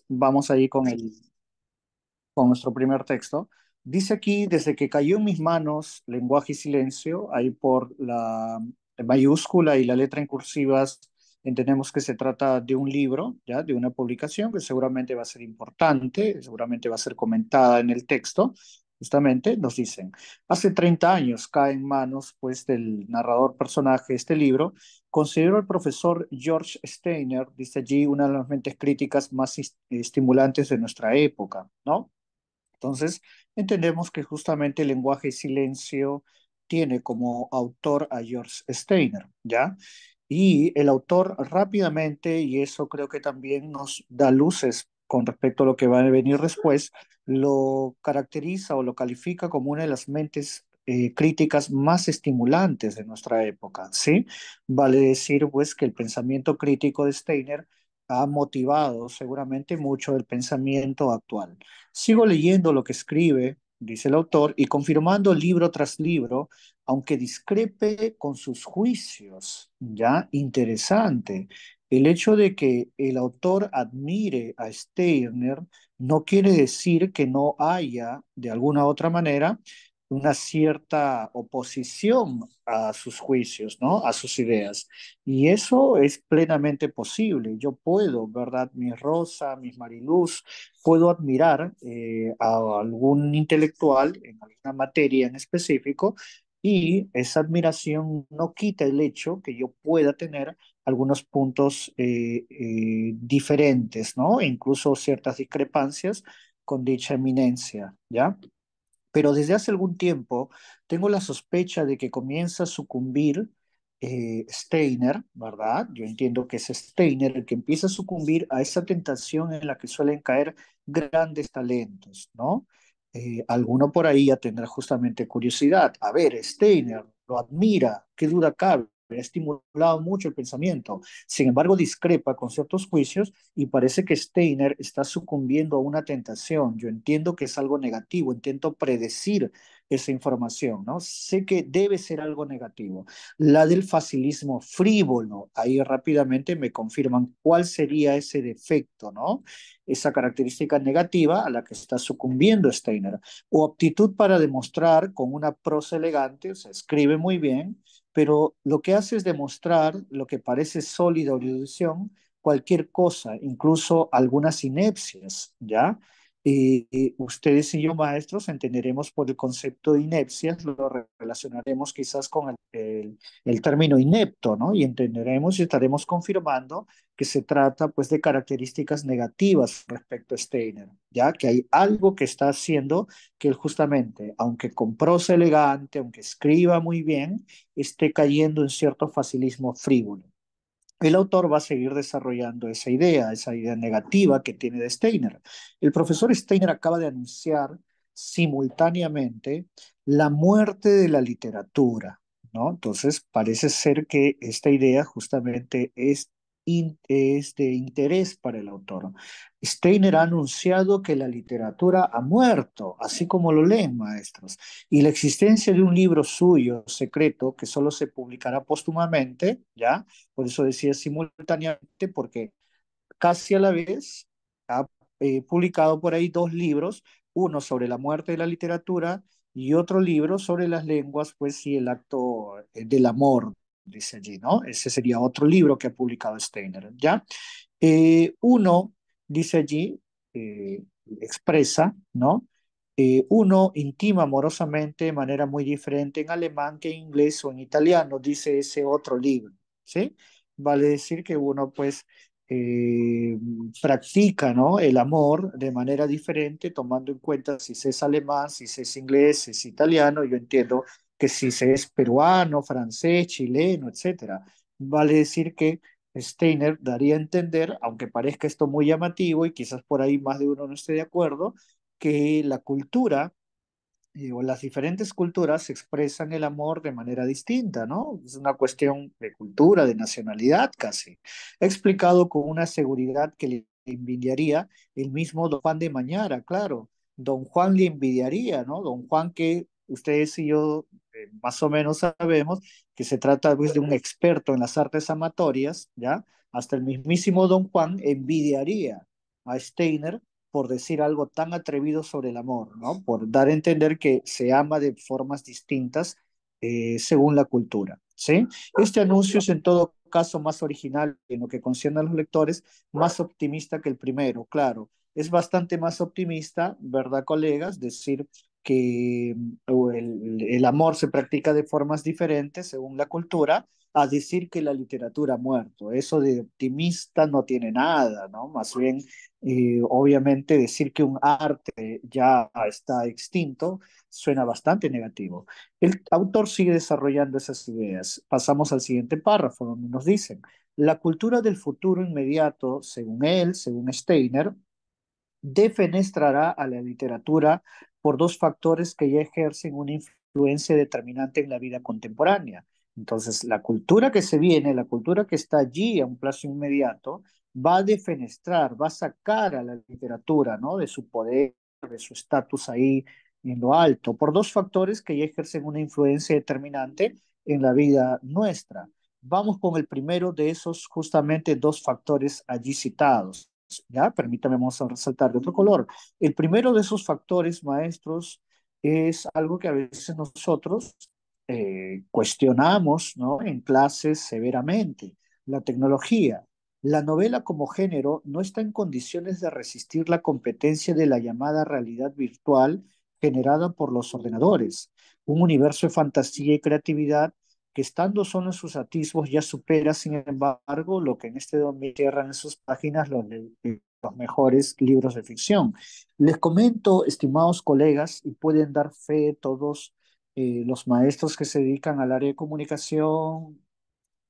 Vamos ahí con nuestro primer texto. Dice aquí, desde que cayó en mis manos lenguaje y silencio, ahí por la mayúscula y la letra en cursivas, entendemos que se trata de un libro, ya, de una publicación que seguramente va a ser importante, seguramente va a ser comentada en el texto. Justamente nos dicen, hace 30 años cae en manos pues del narrador personaje este libro. Considero al profesor George Steiner, dice allí, una de las mentes críticas más estimulantes de nuestra época, ¿no? Entonces, entendemos que justamente el lenguaje y silencio tiene como autor a George Steiner, ¿ya? Y el autor rápidamente, y eso creo que también nos da luces con respecto a lo que va a venir después, lo caracteriza o lo califica como una de las mentes críticas más estimulantes de nuestra época, ¿sí? Vale decir, pues, que el pensamiento crítico de Steiner ha motivado seguramente mucho el pensamiento actual. Sigo leyendo lo que escribe, dice el autor, y confirmando libro tras libro, aunque discrepe con sus juicios. Ya, interesante. El hecho de que el autor admire a Steiner no quiere decir que no haya, de alguna otra manera, una cierta oposición a sus juicios, ¿no? A sus ideas. Y eso es plenamente posible. Yo puedo, ¿verdad? Mis Rosa, mis Mariluz, puedo admirar a algún intelectual en alguna materia en específico y esa admiración no quita el hecho que yo pueda tener algunos puntos diferentes, ¿no? E incluso ciertas discrepancias con dicha eminencia, ¿ya? Pero desde hace algún tiempo tengo la sospecha de que comienza a sucumbir Steiner, ¿verdad? Yo entiendo que es Steiner el que empieza a sucumbir a esa tentación en la que suelen caer grandes talentos, ¿no? Alguno por ahí ya tendrá justamente curiosidad. A ver, Steiner lo admira, qué duda cabe. Ha estimulado mucho el pensamiento. Sin embargo, discrepa con ciertos juicios y parece que Steiner está sucumbiendo a una tentación. Yo entiendo que es algo negativo, intento predecir esa información, ¿no? Sé que debe ser algo negativo. La del facilismo frívolo, ahí rápidamente me confirman cuál sería ese defecto, ¿no? Esa característica negativa a la que está sucumbiendo Steiner. O aptitud para demostrar con una prosa elegante, o sea, escribe muy bien, pero lo que hace es demostrar lo que parece sólida erudición, cualquier cosa, incluso algunas inepcias, ¿ya? Y ustedes y yo, maestros, entenderemos por el concepto de inepcias, lo relacionaremos quizás con el término inepto, ¿no? Y entenderemos y estaremos confirmando que se trata, pues, de características negativas respecto a Steiner, ¿ya? Que hay algo que está haciendo que él justamente, aunque con prosa elegante, aunque escriba muy bien, esté cayendo en cierto facilismo frívolo. El autor va a seguir desarrollando esa idea negativa que tiene de Steiner. El profesor Steiner acaba de anunciar simultáneamente la muerte de la literatura, ¿no? Entonces, parece ser que esta idea justamente es de interés para el autor. Steiner ha anunciado que la literatura ha muerto, así como lo leen, maestros, y la existencia de un libro suyo secreto que solo se publicará póstumamente, ¿ya? Por eso decía simultáneamente, porque casi a la vez ha publicado por ahí dos libros, uno sobre la muerte de la literatura y otro libro sobre las lenguas, pues y el acto del amor, dice allí, ¿no? Ese sería otro libro que ha publicado Steiner, ¿ya? Uno, dice allí, expresa, ¿no? Uno intima amorosamente de manera muy diferente en alemán que en inglés o en italiano, dice ese otro libro, ¿sí? Vale decir que uno, pues, eh, practica, ¿no? El amor de manera diferente, tomando en cuenta si se es alemán, si se es inglés, si es italiano. Yo entiendo que si se es peruano, francés, chileno, etcétera. Vale decir que Steiner daría a entender, aunque parezca esto muy llamativo y quizás por ahí más de uno no esté de acuerdo, que la cultura o las diferentes culturas expresan el amor de manera distinta, ¿no? Es una cuestión de cultura, de nacionalidad casi. Explicado con una seguridad que le envidiaría el mismo Don Juan de Mañara, claro. Don Juan le envidiaría, ¿no? Don Juan que ustedes y yo más o menos sabemos que se trata pues, de un experto en las artes amatorias, ¿ya? Hasta el mismísimo Don Juan envidiaría a Steiner por decir algo tan atrevido sobre el amor, ¿no? Por dar a entender que se ama de formas distintas según la cultura, ¿sí? Este anuncio es en todo caso más original en lo que concierne a los lectores, más optimista que el primero, claro. Es bastante más optimista, ¿verdad, colegas? Decir que el amor se practica de formas diferentes según la cultura, a decir que la literatura ha muerto. Eso de optimista no tiene nada, ¿no? Más bien, obviamente, decir que un arte ya está extinto suena bastante negativo. El autor sigue desarrollando esas ideas. Pasamos al siguiente párrafo, donde nos dicen, la cultura del futuro inmediato, según él, según Steiner, defenestrará a la literatura por dos factores que ya ejercen una influencia determinante en la vida contemporánea. Entonces, la cultura que se viene, la cultura que está allí a un plazo inmediato, va a defenestrar, va a sacar a la literatura, ¿no? De su poder, de su estatus ahí en lo alto, por dos factores que ya ejercen una influencia determinante en la vida nuestra. Vamos con el primero de esos justamente dos factores allí citados. ¿Ya? Permítame, vamos a resaltar de otro color. El primero de esos factores maestros es algo que a veces nosotros cuestionamos, ¿no? En clases severamente, la tecnología. La novela como género no está en condiciones de resistir la competencia de la llamada realidad virtual generada por los ordenadores, un universo de fantasía y creatividad que estando solo en sus atisbos ya supera, sin embargo, lo que en este dominio cierran en sus páginas los mejores libros de ficción. Les comento, estimados colegas, y pueden dar fe todos los maestros que se dedican al área de comunicación,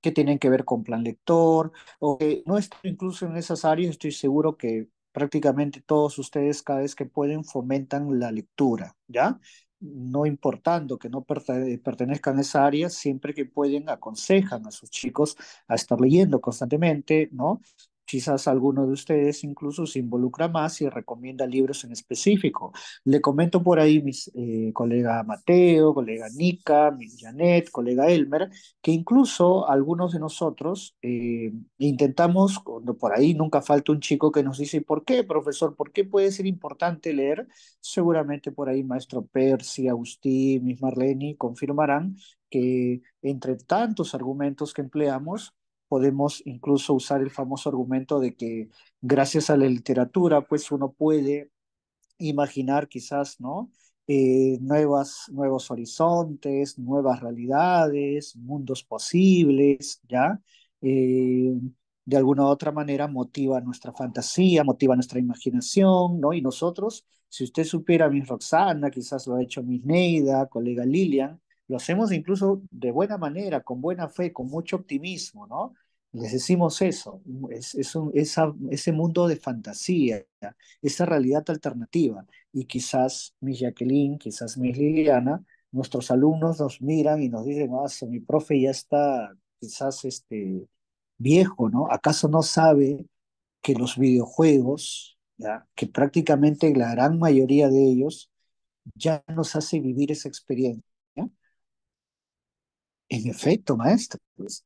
que tienen que ver con plan lector, o que no están incluso en esas áreas, estoy seguro que prácticamente todos ustedes cada vez que pueden fomentan la lectura, ¿ya? No importando que no pertenezcan a esa área, siempre que pueden aconsejan a sus chicos a estar leyendo constantemente, ¿no? Quizás alguno de ustedes incluso se involucra más y recomienda libros en específico. Le comento por ahí mis colega Mateo, colega Nika, mi Janet, colega Elmer, que incluso algunos de nosotros intentamos, cuando por ahí nunca falta un chico que nos dice, ¿por qué, profesor? ¿Por qué puede ser importante leer? Seguramente por ahí maestro Percy, Agustín, Miss Marlene confirmarán que entre tantos argumentos que empleamos, podemos incluso usar el famoso argumento de que gracias a la literatura, pues uno puede imaginar quizás, ¿no? Nuevos horizontes, nuevas realidades, mundos posibles, ¿ya? Eh, de alguna u otra manera motiva nuestra fantasía, motiva nuestra imaginación, ¿no? Y nosotros, si usted supiera, Miss Roxana, quizás lo ha hecho Miss Neida, colega Lilian, lo hacemos incluso de buena manera, con buena fe, con mucho optimismo, ¿no? Les decimos eso, ese mundo de fantasía, esa realidad alternativa. Y quizás Miss Jacqueline, quizás Miss Liliana, nuestros alumnos nos miran y nos dicen, ah, mi profe ya está quizás viejo, ¿no? ¿Acaso no sabe que los videojuegos, ya, que prácticamente la gran mayoría de ellos ya nos hace vivir esa experiencia? ¿Ya? En efecto, maestro, pues,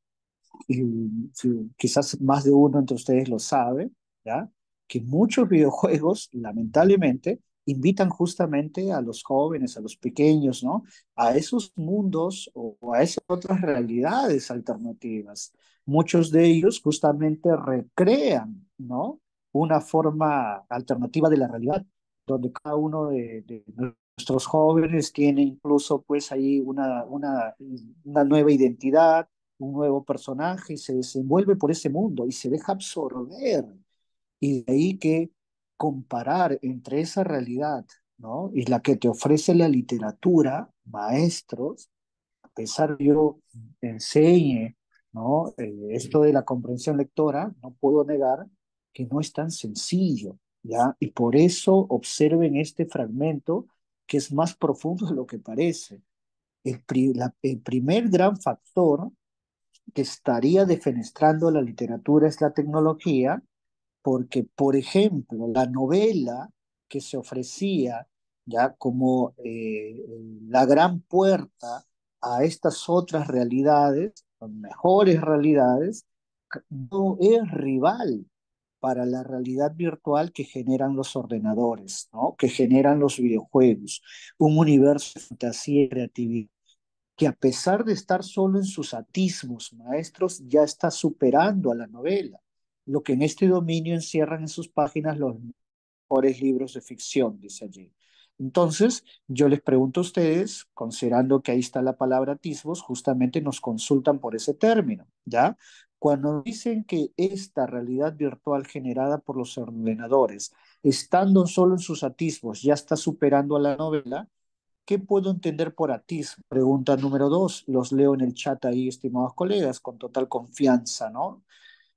quizás más de uno entre ustedes lo sabe, ¿ya? Que muchos videojuegos, lamentablemente, invitan justamente a los jóvenes, a los pequeños, ¿no? A esos mundos o a esas otras realidades alternativas. Muchos de ellos justamente recrean, ¿no? Una forma alternativa de la realidad, donde cada uno de nuestros jóvenes tiene incluso pues ahí una nueva identidad, un nuevo personaje y se desenvuelve por ese mundo y se deja absorber. Y de ahí que comparar entre esa realidad, ¿no? Y la que te ofrece la literatura, maestros, a pesar de yo enseñe, ¿no? Esto de la comprensión lectora, no puedo negar que no es tan sencillo, ¿ya? Y por eso observen este fragmento que es más profundo de lo que parece. El primer gran factor que estaría defenestrando la literatura es la tecnología, porque, por ejemplo, la novela que se ofrecía ya como la gran puerta a estas otras realidades, mejores realidades, no es rival para la realidad virtual que generan los ordenadores, ¿no? Que generan los videojuegos, un universo de fantasía y creatividad que a pesar de estar solo en sus atismos maestros, ya está superando a la novela, lo que en este dominio encierran en sus páginas los mejores libros de ficción, dice allí. Entonces, yo les pregunto a ustedes, considerando que ahí está la palabra atismos, justamente nos consultan por ese término, ¿ya? Cuando dicen que esta realidad virtual generada por los ordenadores, estando solo en sus atismos, ya está superando a la novela, ¿qué puedo entender por atismo? Pregunta número dos. Los leo en el chat ahí, estimados colegas, con total confianza, ¿no?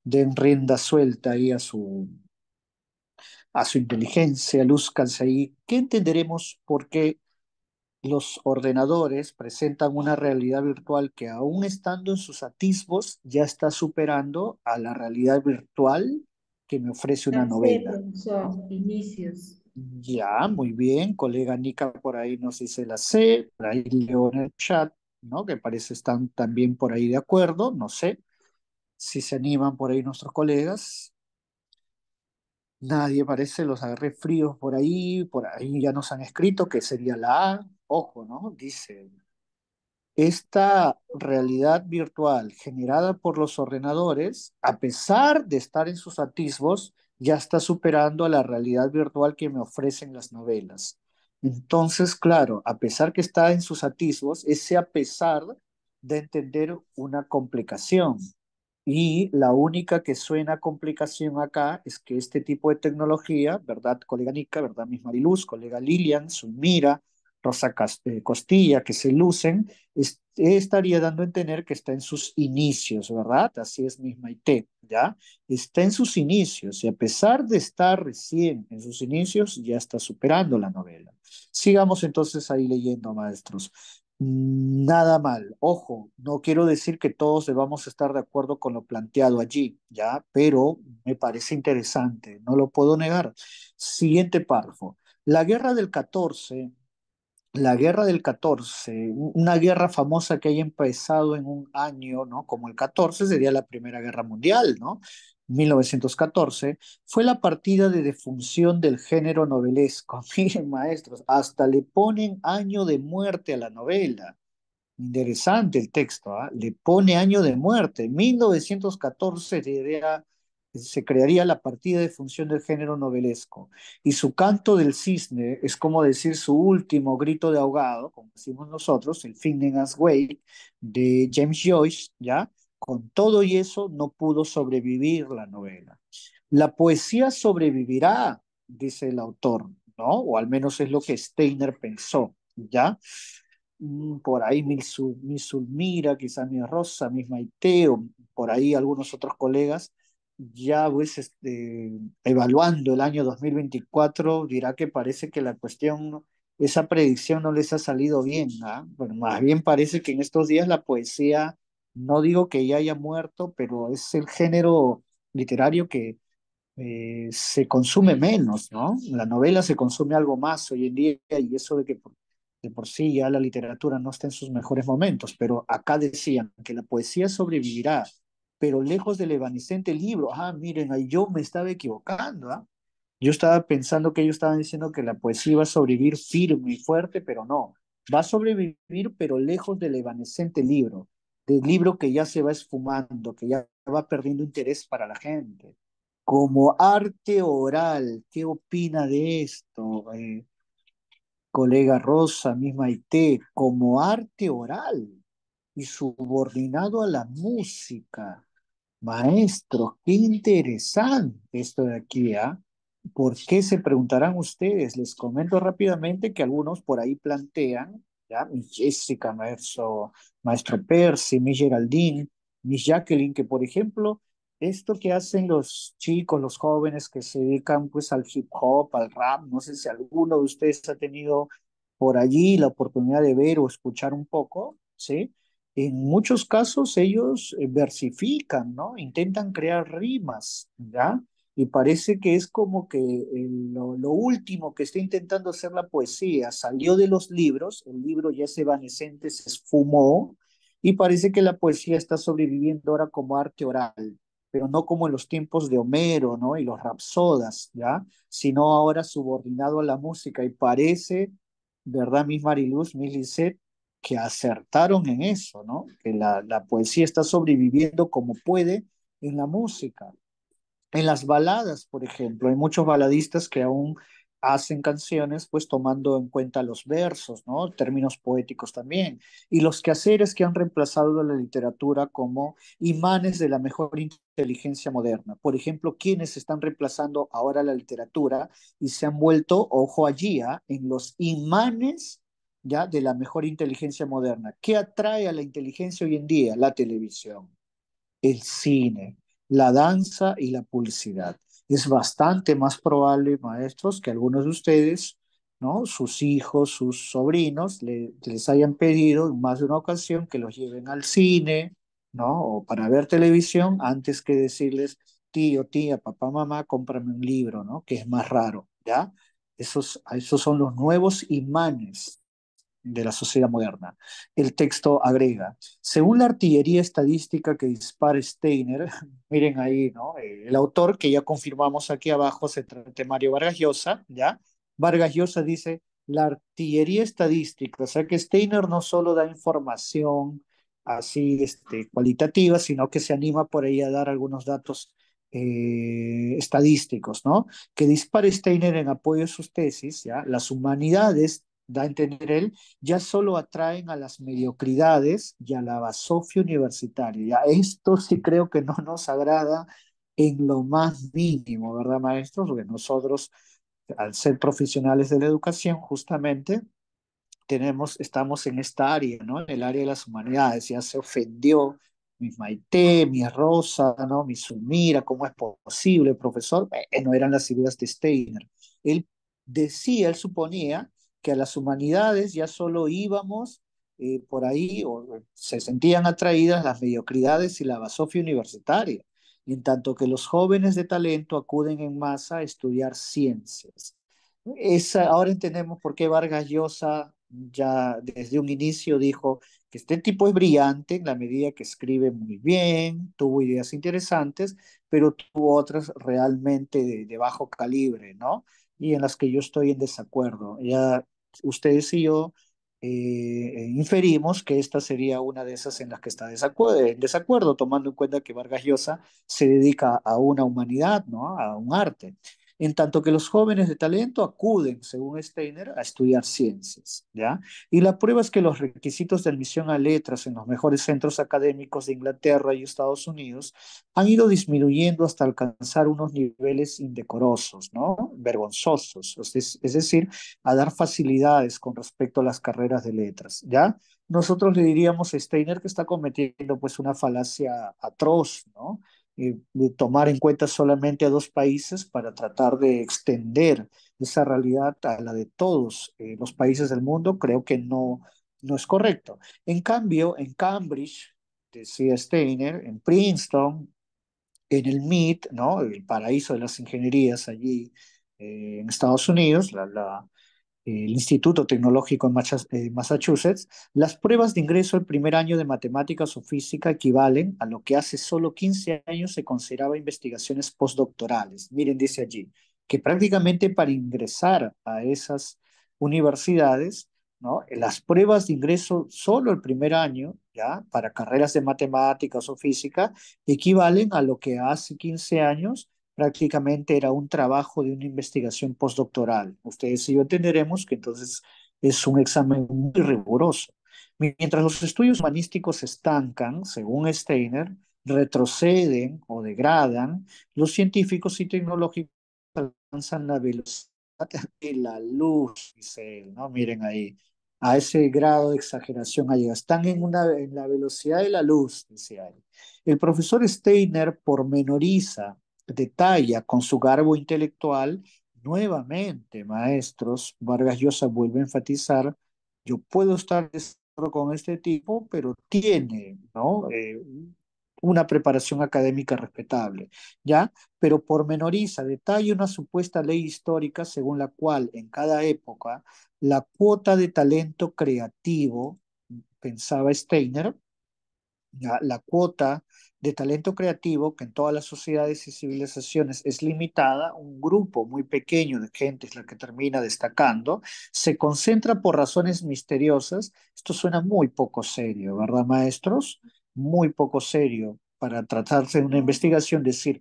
Den rienda suelta ahí a su inteligencia, lúzcanse ahí. ¿Qué entenderemos por qué los ordenadores presentan una realidad virtual que aún estando en sus atisbos ya está superando a la realidad virtual que me ofrece una Ya sé, novela? profesor, inicios. Ya, muy bien, colega Nica por ahí nos dice la C, por ahí leo en el chat, ¿no? Que parece están también por ahí de acuerdo, no sé si se animan por ahí nuestros colegas. Nadie parece, los agarré fríos por ahí ya nos han escrito que sería la A, ojo, ¿no? Dice, esta realidad virtual generada por los ordenadores, a pesar de estar en sus atisbos, ya está superando a la realidad virtual que me ofrecen las novelas. Entonces, claro, a pesar que está en sus atisbos, ese a pesar de entender una complicación. Y la única que suena a complicación acá es que este tipo de tecnología, ¿verdad, colega Nica, verdad, Miss Mariluz, colega Lilian, Zulmira, Rosa Costilla, que se lucen, estaría dando a entender que está en sus inicios, ¿verdad? Así es Miss Maite, ¿ya? Está en sus inicios y a pesar de estar recién en sus inicios, ya está superando la novela. Sigamos entonces ahí leyendo, maestros. Nada mal. Ojo, no quiero decir que todos debamos estar de acuerdo con lo planteado allí, ¿ya? Pero me parece interesante, no lo puedo negar. Siguiente párrafo. La guerra del 14, una guerra famosa que haya empezado en un año, ¿no? Como el 14 sería la Primera Guerra Mundial, ¿no? 1914, fue la partida de defunción del género novelesco. Miren, maestros, hasta le ponen año de muerte a la novela. Interesante el texto, ¿ah? Le pone año de muerte. En 1914 se crearía la partida de función del género novelesco. Y su canto del cisne es como decir su último grito de ahogado, como decimos nosotros, el Finnegan's Wake de James Joyce, ¿ya? Con todo y eso no pudo sobrevivir la novela. La poesía sobrevivirá, dice el autor, ¿no? O al menos es lo que Steiner pensó, ¿ya? Por ahí Miss Zulmira, quizás Miss Rosa, Miss Maite, o por ahí algunos otros colegas, ya pues evaluando el año 2024, dirá que parece que la cuestión, esa predicción no les ha salido bien, ¿ah? Bueno, más bien parece que en estos días la poesía, no digo que ya haya muerto, pero es el género literario que se consume menos, ¿no? La novela se consume algo más hoy en día y eso de por sí ya la literatura no está en sus mejores momentos, pero acá decían que la poesía sobrevivirá, pero lejos del evanescente libro. Ah, miren, ahí yo me estaba equivocando, ¿ah? Yo estaba pensando que ellos estaban diciendo que la poesía iba a sobrevivir firme y fuerte, pero no. Va a sobrevivir, pero lejos del evanescente libro, del libro que ya se va esfumando, que ya va perdiendo interés para la gente. Como arte oral, ¿qué opina de esto, colega Rosa, misma IT? Como arte oral y subordinado a la música. Maestros, qué interesante esto de aquí, ¿ah? ¿Por qué se preguntarán ustedes? Les comento rápidamente que algunos por ahí plantean, ¿ya? Miss Jessica, maestro Percy, Miss Geraldine, Miss Jacqueline, que por ejemplo, esto que hacen los chicos, los jóvenes que se dedican pues al hip hop, al rap, no sé si alguno de ustedes ha tenido por allí la oportunidad de ver o escuchar un poco, ¿sí? En muchos casos ellos versifican, ¿no? Intentan crear rimas, ¿ya? Y parece que es como que lo último que está intentando hacer la poesía salió de los libros, el libro ya es evanescente, se esfumó, y parece que la poesía está sobreviviendo ahora como arte oral. pero no como en los tiempos de Homero, ¿no? Y los rapsodas, ¿ya? Sino ahora subordinado a la música. Y parece, ¿verdad, Miss Mariluz, Miss Lisette, que acertaron en eso, ¿no? Que la poesía está sobreviviendo como puede en la música. En las baladas, por ejemplo, hay muchos baladistas que aún hacen canciones pues tomando en cuenta los versos, ¿no? Términos poéticos también. Y los quehaceres que han reemplazado a la literatura como imanes de la mejor inteligencia moderna. Por ejemplo, quienes están reemplazando ahora la literatura y se han vuelto, ojo allí, ¿ah? En los imanes ya de la mejor inteligencia moderna. ¿Qué atrae a la inteligencia hoy en día? La televisión, el cine, la danza y la publicidad. Es bastante más probable, maestros, que algunos de ustedes, ¿no? Sus hijos, sus sobrinos, les hayan pedido en más de una ocasión que los lleven al cine, ¿no? O para ver televisión antes que decirles, tío, tía, papá, mamá, cómprame un libro, ¿no? Que es más raro, ¿ya? Esos son los nuevos imanes de la sociedad moderna. El texto agrega, según la artillería estadística que dispara Steiner, miren ahí, ¿no? El autor que ya confirmamos aquí abajo se trata de Mario Vargas Llosa, ¿ya? Vargas Llosa dice, la artillería estadística, o sea que Steiner no solo da información así cualitativa, sino que se anima por ahí a dar algunos datos estadísticos, ¿no? Que dispara Steiner en apoyo de sus tesis, ¿ya? Las humanidades, da a entender él, ya solo atraen a las mediocridades y a la basofia universitaria. Ya esto sí creo que no nos agrada en lo más mínimo, ¿verdad, maestros? Porque nosotros, al ser profesionales de la educación, justamente estamos en esta área, ¿no? En el área de las humanidades. Ya se ofendió mi Maite, mi Rosa, ¿no? Mi Sumira, ¿cómo es posible, profesor? No eran las ideas de Steiner. Él decía, él suponía que a las humanidades ya solo íbamos por ahí, o se sentían atraídas las mediocridades y la basofia universitaria, en tanto que los jóvenes de talento acuden en masa a estudiar ciencias. Ahora entendemos por qué Vargas Llosa ya desde un inicio dijo que este tipo es brillante en la medida que escribe muy bien, tuvo ideas interesantes, pero tuvo otras realmente de bajo calibre, ¿no? Y en las que yo estoy en desacuerdo. Ya ustedes y yo inferimos que esta sería una de esas en las que está en desacuerdo, tomando en cuenta que Vargas Llosa se dedica a una humanidad, ¿no? A un arte, en tanto que los jóvenes de talento acuden, según Steiner, a estudiar ciencias, ¿ya? Y la prueba es que los requisitos de admisión a letras en los mejores centros académicos de Inglaterra y Estados Unidos han ido disminuyendo hasta alcanzar unos niveles indecorosos, ¿no? Vergonzosos, es decir, a dar facilidades con respecto a las carreras de letras, ¿ya? Nosotros le diríamos a Steiner que está cometiendo pues una falacia atroz, ¿no? De tomar en cuenta solamente a dos países para tratar de extender esa realidad a la de todos los países del mundo, creo que no es correcto. En cambio, en Cambridge, decía Steiner, en Princeton, en el MIT, ¿no? El paraíso de las ingenierías allí en Estados Unidos, el Instituto Tecnológico en Massachusetts, las pruebas de ingreso al primer año de matemáticas o física equivalen a lo que hace solo 15 años se consideraba investigaciones postdoctorales. Miren, dice allí, que prácticamente para ingresar a esas universidades, ¿no? Las pruebas de ingreso solo el primer año, ¿ya? Para carreras de matemáticas o física, equivalen a lo que hace 15 años prácticamente era un trabajo de una investigación postdoctoral. Ustedes y yo entenderemos que entonces es un examen muy riguroso. Mientras los estudios humanísticos se estancan, según Steiner, retroceden o degradan, los científicos y tecnológicos alcanzan la velocidad de la luz, dice él, ¿no? Miren ahí, a ese grado de exageración ha llegado. Están en la velocidad de la luz, dice él. El profesor Steiner pormenoriza, detalla con su garbo intelectual, nuevamente, maestros, Vargas Llosa vuelve a enfatizar, yo puedo estar de acuerdo con este tipo, pero tiene, ¿no? Una preparación académica respetable, ¿ya? Pero pormenoriza, detalla una supuesta ley histórica según la cual en cada época la cuota de talento creativo, pensaba Steiner, Ya, la cuota de talento creativo, que en todas las sociedades y civilizaciones es limitada, un grupo muy pequeño de gente es la que termina destacando, se concentra por razones misteriosas. Esto suena muy poco serio, ¿verdad, maestros? Muy poco serio para tratarse de una investigación, decir,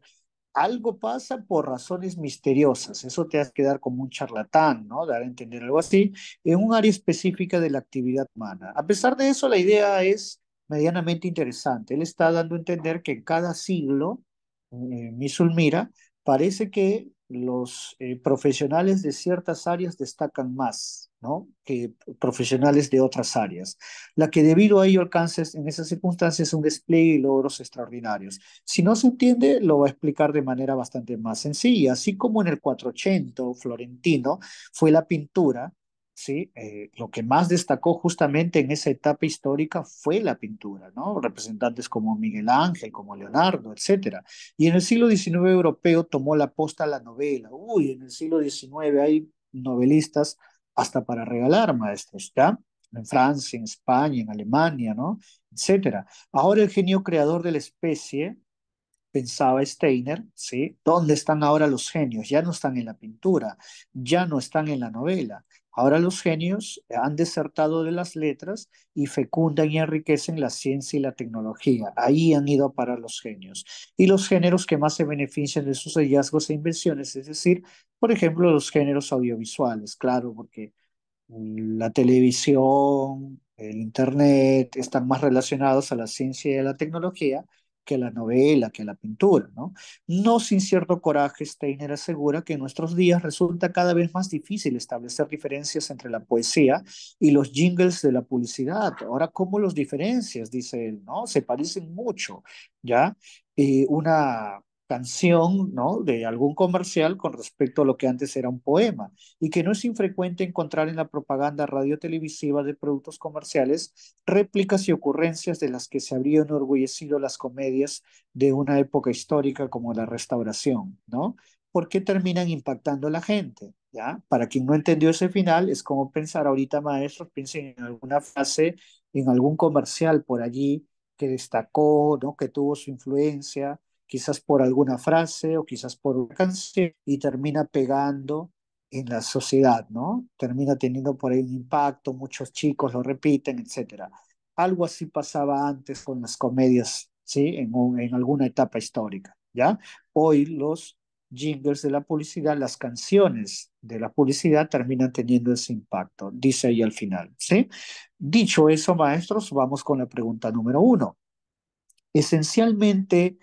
algo pasa por razones misteriosas. Eso te hace quedar como un charlatán, ¿no? Dar a entender algo así en un área específica de la actividad humana. A pesar de eso, la idea es medianamente interesante. Él está dando a entender que en cada siglo, Misulmira, parece que los profesionales de ciertas áreas destacan más, ¿no? Que profesionales de otras áreas. La que debido a ello alcanza en esas circunstancias un despliegue y logros extraordinarios. Si no se entiende, lo va a explicar de manera bastante más sencilla. Así como en el 480 florentino fue la pintura, ¿sí? Lo que más destacó justamente en esa etapa histórica fue la pintura, ¿no? Representantes como Miguel Ángel, como Leonardo, etcétera. Y en el siglo XIX europeo tomó la posta la novela. Uy, en el siglo XIX hay novelistas hasta para regalar, maestros, ¿ya? En Francia, en España, en Alemania, ¿no? Etcétera. Ahora el genio creador de la especie, pensaba Steiner, ¿sí? ¿Dónde están ahora los genios? Ya no están en la pintura, ya no están en la novela. Ahora los genios han desertado de las letras y fecundan y enriquecen la ciencia y la tecnología. Ahí han ido a parar los genios. Y los géneros que más se benefician de sus hallazgos e invenciones, es decir, por ejemplo, los géneros audiovisuales, claro, porque la televisión, el internet están más relacionados a la ciencia y a la tecnología que a la novela, que a la pintura, ¿no? No sin cierto coraje, Steiner asegura que en nuestros días resulta cada vez más difícil establecer diferencias entre la poesía y los jingles de la publicidad. Ahora, ¿cómo los diferencias? Dice él, ¿no? Se parecen mucho, ¿ya? Una canción, ¿no? De algún comercial con respecto a lo que antes era un poema y que no es infrecuente encontrar en la propaganda radio-televisiva de productos comerciales réplicas y ocurrencias de las que se habrían enorgullecido las comedias de una época histórica como la Restauración, ¿no? ¿Por qué terminan impactando a la gente? ¿Ya? Para quien no entendió ese final, es como pensar ahorita, maestros, piensen en alguna frase, en algún comercial por allí que destacó, ¿no? Que tuvo su influencia, quizás por alguna frase o quizás por una canción, y termina pegando en la sociedad, ¿no? Termina teniendo por ahí un impacto, muchos chicos lo repiten, etcétera. Algo así pasaba antes con las comedias, ¿sí? En alguna etapa histórica, ¿ya? Hoy los jingles de la publicidad, las canciones de la publicidad terminan teniendo ese impacto, dice ahí al final, ¿sí? Dicho eso, maestros, vamos con la pregunta número uno. Esencialmente,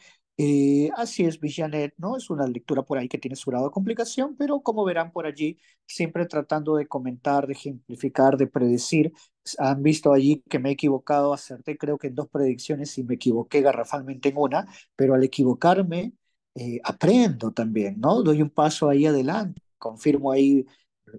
así es Villanet, ¿no? Es una lectura por ahí que tiene su grado de complicación, pero como verán por allí, siempre tratando de comentar, de ejemplificar, de predecir. Han visto allí que me he equivocado, acerté creo que en dos predicciones y me equivoqué garrafalmente en una, pero al equivocarme, aprendo también, ¿no? Doy un paso ahí adelante, confirmo ahí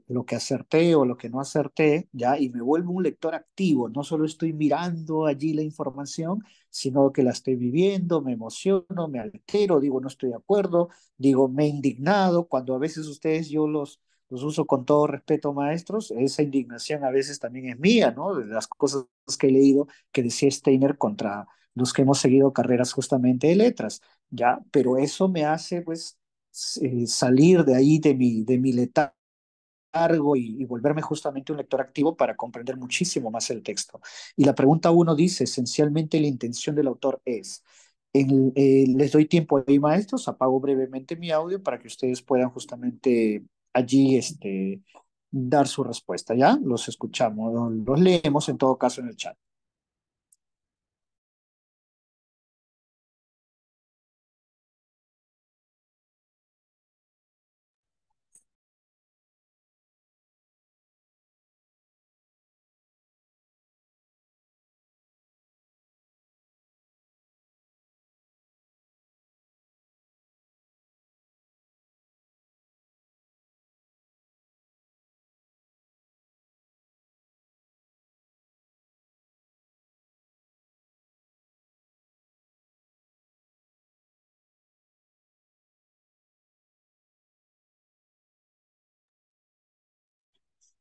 lo que acerté o lo que no acerté, ¿ya? Y me vuelvo un lector activo, no solo estoy mirando allí la información, sino que la estoy viviendo, me emociono, me altero, digo no estoy de acuerdo, digo me he indignado, cuando a veces ustedes yo los uso con todo respeto, maestros, esa indignación a veces también es mía, ¿no? De las cosas que he leído que decía Steiner contra los que hemos seguido carreras justamente de letras, ¿ya? Pero eso me hace, pues, salir de ahí, de mi letargo y volverme justamente un lector activo para comprender muchísimo más el texto. Y la pregunta uno dice, esencialmente la intención del autor es, les doy tiempo ahí, maestros, apago brevemente mi audio para que ustedes puedan justamente allí dar su respuesta, ¿ya? Los escuchamos, los leemos en todo caso en el chat.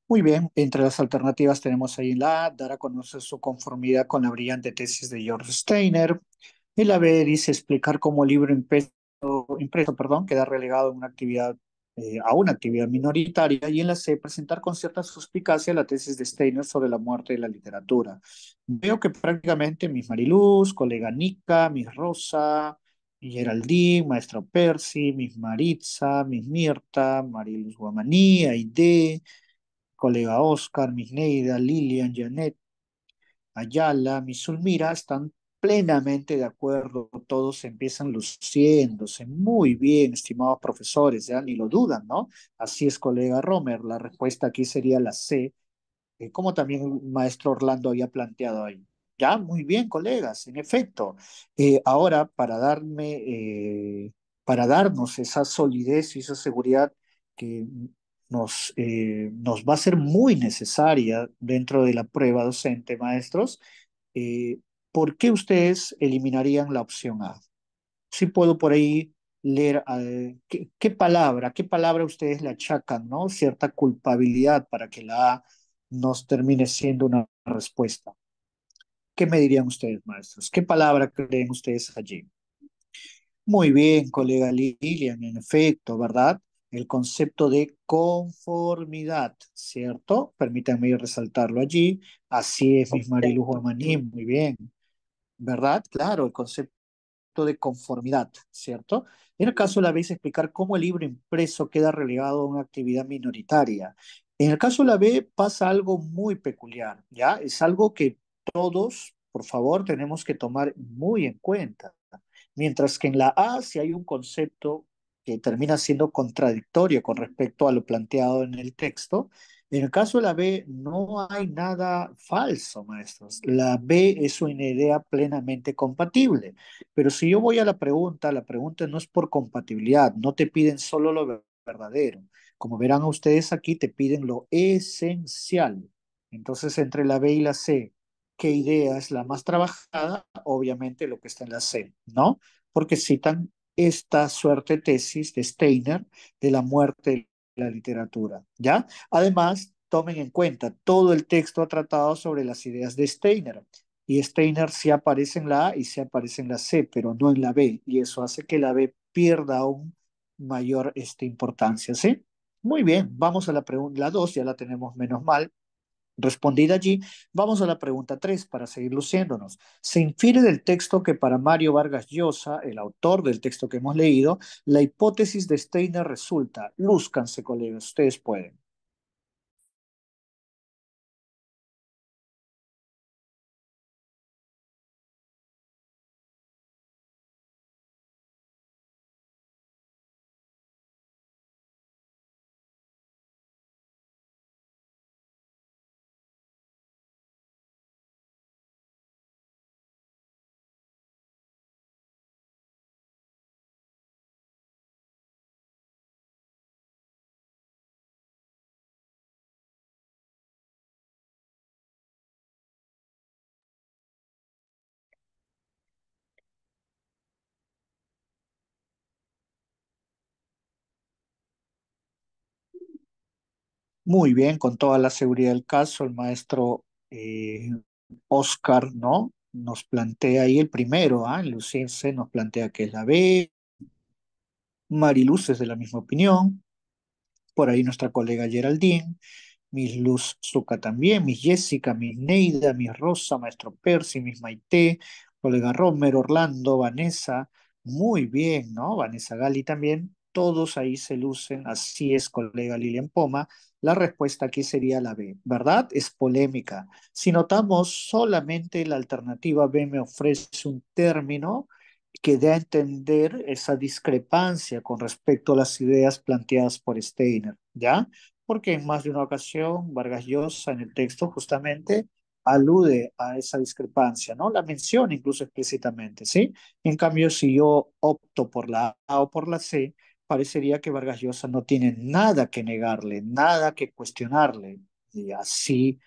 Muy bien, entre las alternativas tenemos ahí en la A, dar a conocer su conformidad con la brillante tesis de George Steiner. En la B dice explicar cómo el libro impreso, perdón, queda relegado a una actividad minoritaria. Y en la C, presentar con cierta suspicacia la tesis de Steiner sobre la muerte de la literatura. Veo que prácticamente Miss Mariluz, colega Nica, Miss Rosa, Miss Geraldine, maestro Percy, Miss Maritza, Miss Mirta, Mariluz Guamaní, Aide, colega Oscar, Miss Neida, Lilian, Janet, Ayala, Miss Zulmira están plenamente de acuerdo, todos empiezan luciéndose muy bien, estimados profesores, ya ni lo dudan, ¿no? Así es, colega Romer, la respuesta aquí sería la C, como también el maestro Orlando había planteado ahí. Ya, muy bien, colegas, en efecto. Ahora, para darnos esa solidez y esa seguridad que nos va a ser muy necesaria dentro de la prueba docente, maestros, eh, ¿por qué ustedes eliminarían la opción A? Si puedo por ahí leer qué palabra ustedes le achacan, ¿no? Cierta culpabilidad para que la A nos termine siendo una respuesta. ¿Qué me dirían ustedes, maestros? ¿Qué palabra creen ustedes allí? Muy bien, colega Lilian, en efecto, ¿verdad? El concepto de conformidad, ¿cierto? Permítanme resaltarlo allí. Así es, mis Marilu Juamaní, muy bien, ¿verdad? Claro, el concepto de conformidad, ¿cierto? En el caso de la B, es explicar cómo el libro impreso queda relegado a una actividad minoritaria. En el caso de la B pasa algo muy peculiar, ¿ya? Es algo que todos, por favor, tenemos que tomar muy en cuenta. Mientras que en la A, si hay un concepto que termina siendo contradictorio con respecto a lo planteado en el texto, en el caso de la B no hay nada falso, maestros. La B es una idea plenamente compatible. Pero si yo voy a la pregunta no es por compatibilidad, no te piden solo lo verdadero. Como verán ustedes aquí, te piden lo esencial. Entonces, entre la B y la C, ¿qué idea es la más trabajada? Obviamente lo que está en la C, ¿no? Porque citan esta suerte tesis de Steiner de la muerte de la literatura, ¿ya? Además, tomen en cuenta, todo el texto ha tratado sobre las ideas de Steiner y Steiner sí aparece en la A y sí aparece en la C, pero no en la B, y eso hace que la B pierda aún mayor importancia, ¿sí? Muy bien, vamos a la pregunta, la 2 ya la tenemos menos mal respondida allí. Vamos a la pregunta 3 para seguir luciéndonos. Se infiere del texto que para Mario Vargas Llosa, el autor del texto que hemos leído, la hipótesis de Steiner resulta. Lúzcanse, colegas, ustedes pueden. Muy bien, con toda la seguridad del caso, el maestro Oscar, ¿no? Nos plantea ahí el primero, ¿ah? Luciense nos plantea que es la B, Mariluz es de la misma opinión, por ahí nuestra colega Geraldine, Miss Luz Zucca también, Miss Jessica, Miss Neida, Miss Rosa, Maestro Percy, Miss Maite, colega Romer, Orlando, Vanessa, muy bien, ¿no? Vanessa Gali también, todos ahí se lucen, así es, colega Lilian Poma. La respuesta aquí sería la B, ¿verdad? Es polémica. Si notamos, solamente la alternativa B me ofrece un término que dé a entender esa discrepancia con respecto a las ideas planteadas por Steiner, ¿ya? Porque en más de una ocasión Vargas Llosa en el texto justamente alude a esa discrepancia, ¿no? La menciona incluso explícitamente, ¿sí? En cambio, si yo opto por la A o por la C, parecería que Vargas Llosa no tiene nada que negarle, nada que cuestionarle, y así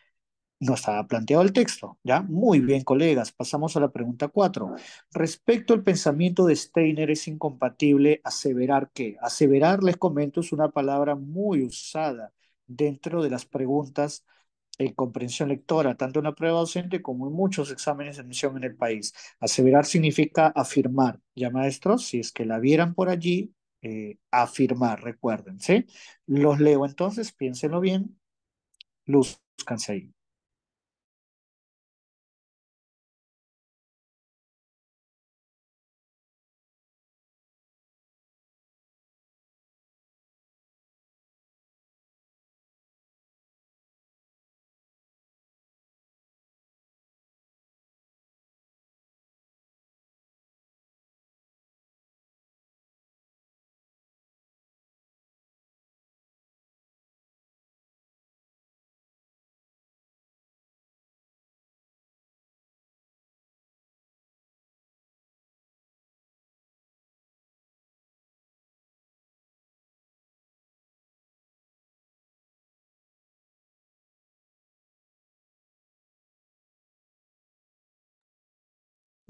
no estaba planteado el texto, ¿ya? Muy bien, colegas. Pasamos a la pregunta 4. Respecto al pensamiento de Steiner, es incompatible aseverar que. Aseverar, les comento, es una palabra muy usada dentro de las preguntas en comprensión lectora, tanto en la prueba docente como en muchos exámenes de admisión en el país. Aseverar significa afirmar. Ya maestros, si es que la vieran por allí, afirmar, recuerden, ¿sí? Los leo entonces, piénsenlo bien, lúzcanse ahí.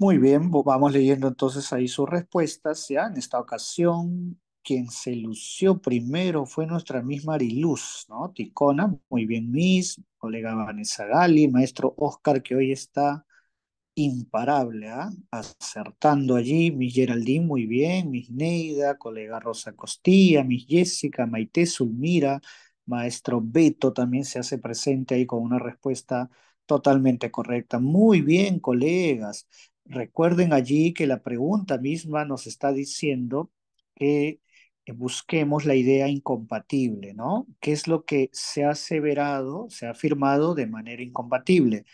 Muy bien, vamos leyendo entonces ahí sus respuestas. Ya en esta ocasión, quien se lució primero fue nuestra misma Mariluz, ¿no? Ticona, muy bien, Miss, colega Vanessa Gali, maestro Oscar, que hoy está imparable, ¿ah? Acertando allí, Miss Geraldine, muy bien, Miss Neida, colega Rosa Costilla, Miss Jessica, Maite Zulmira, maestro Beto también se hace presente ahí con una respuesta totalmente correcta. Muy bien, colegas. Recuerden allí que la pregunta misma nos está diciendo que busquemos la idea incompatible, ¿no? ¿Qué es lo que se ha aseverado, se ha afirmado de manera incompatible?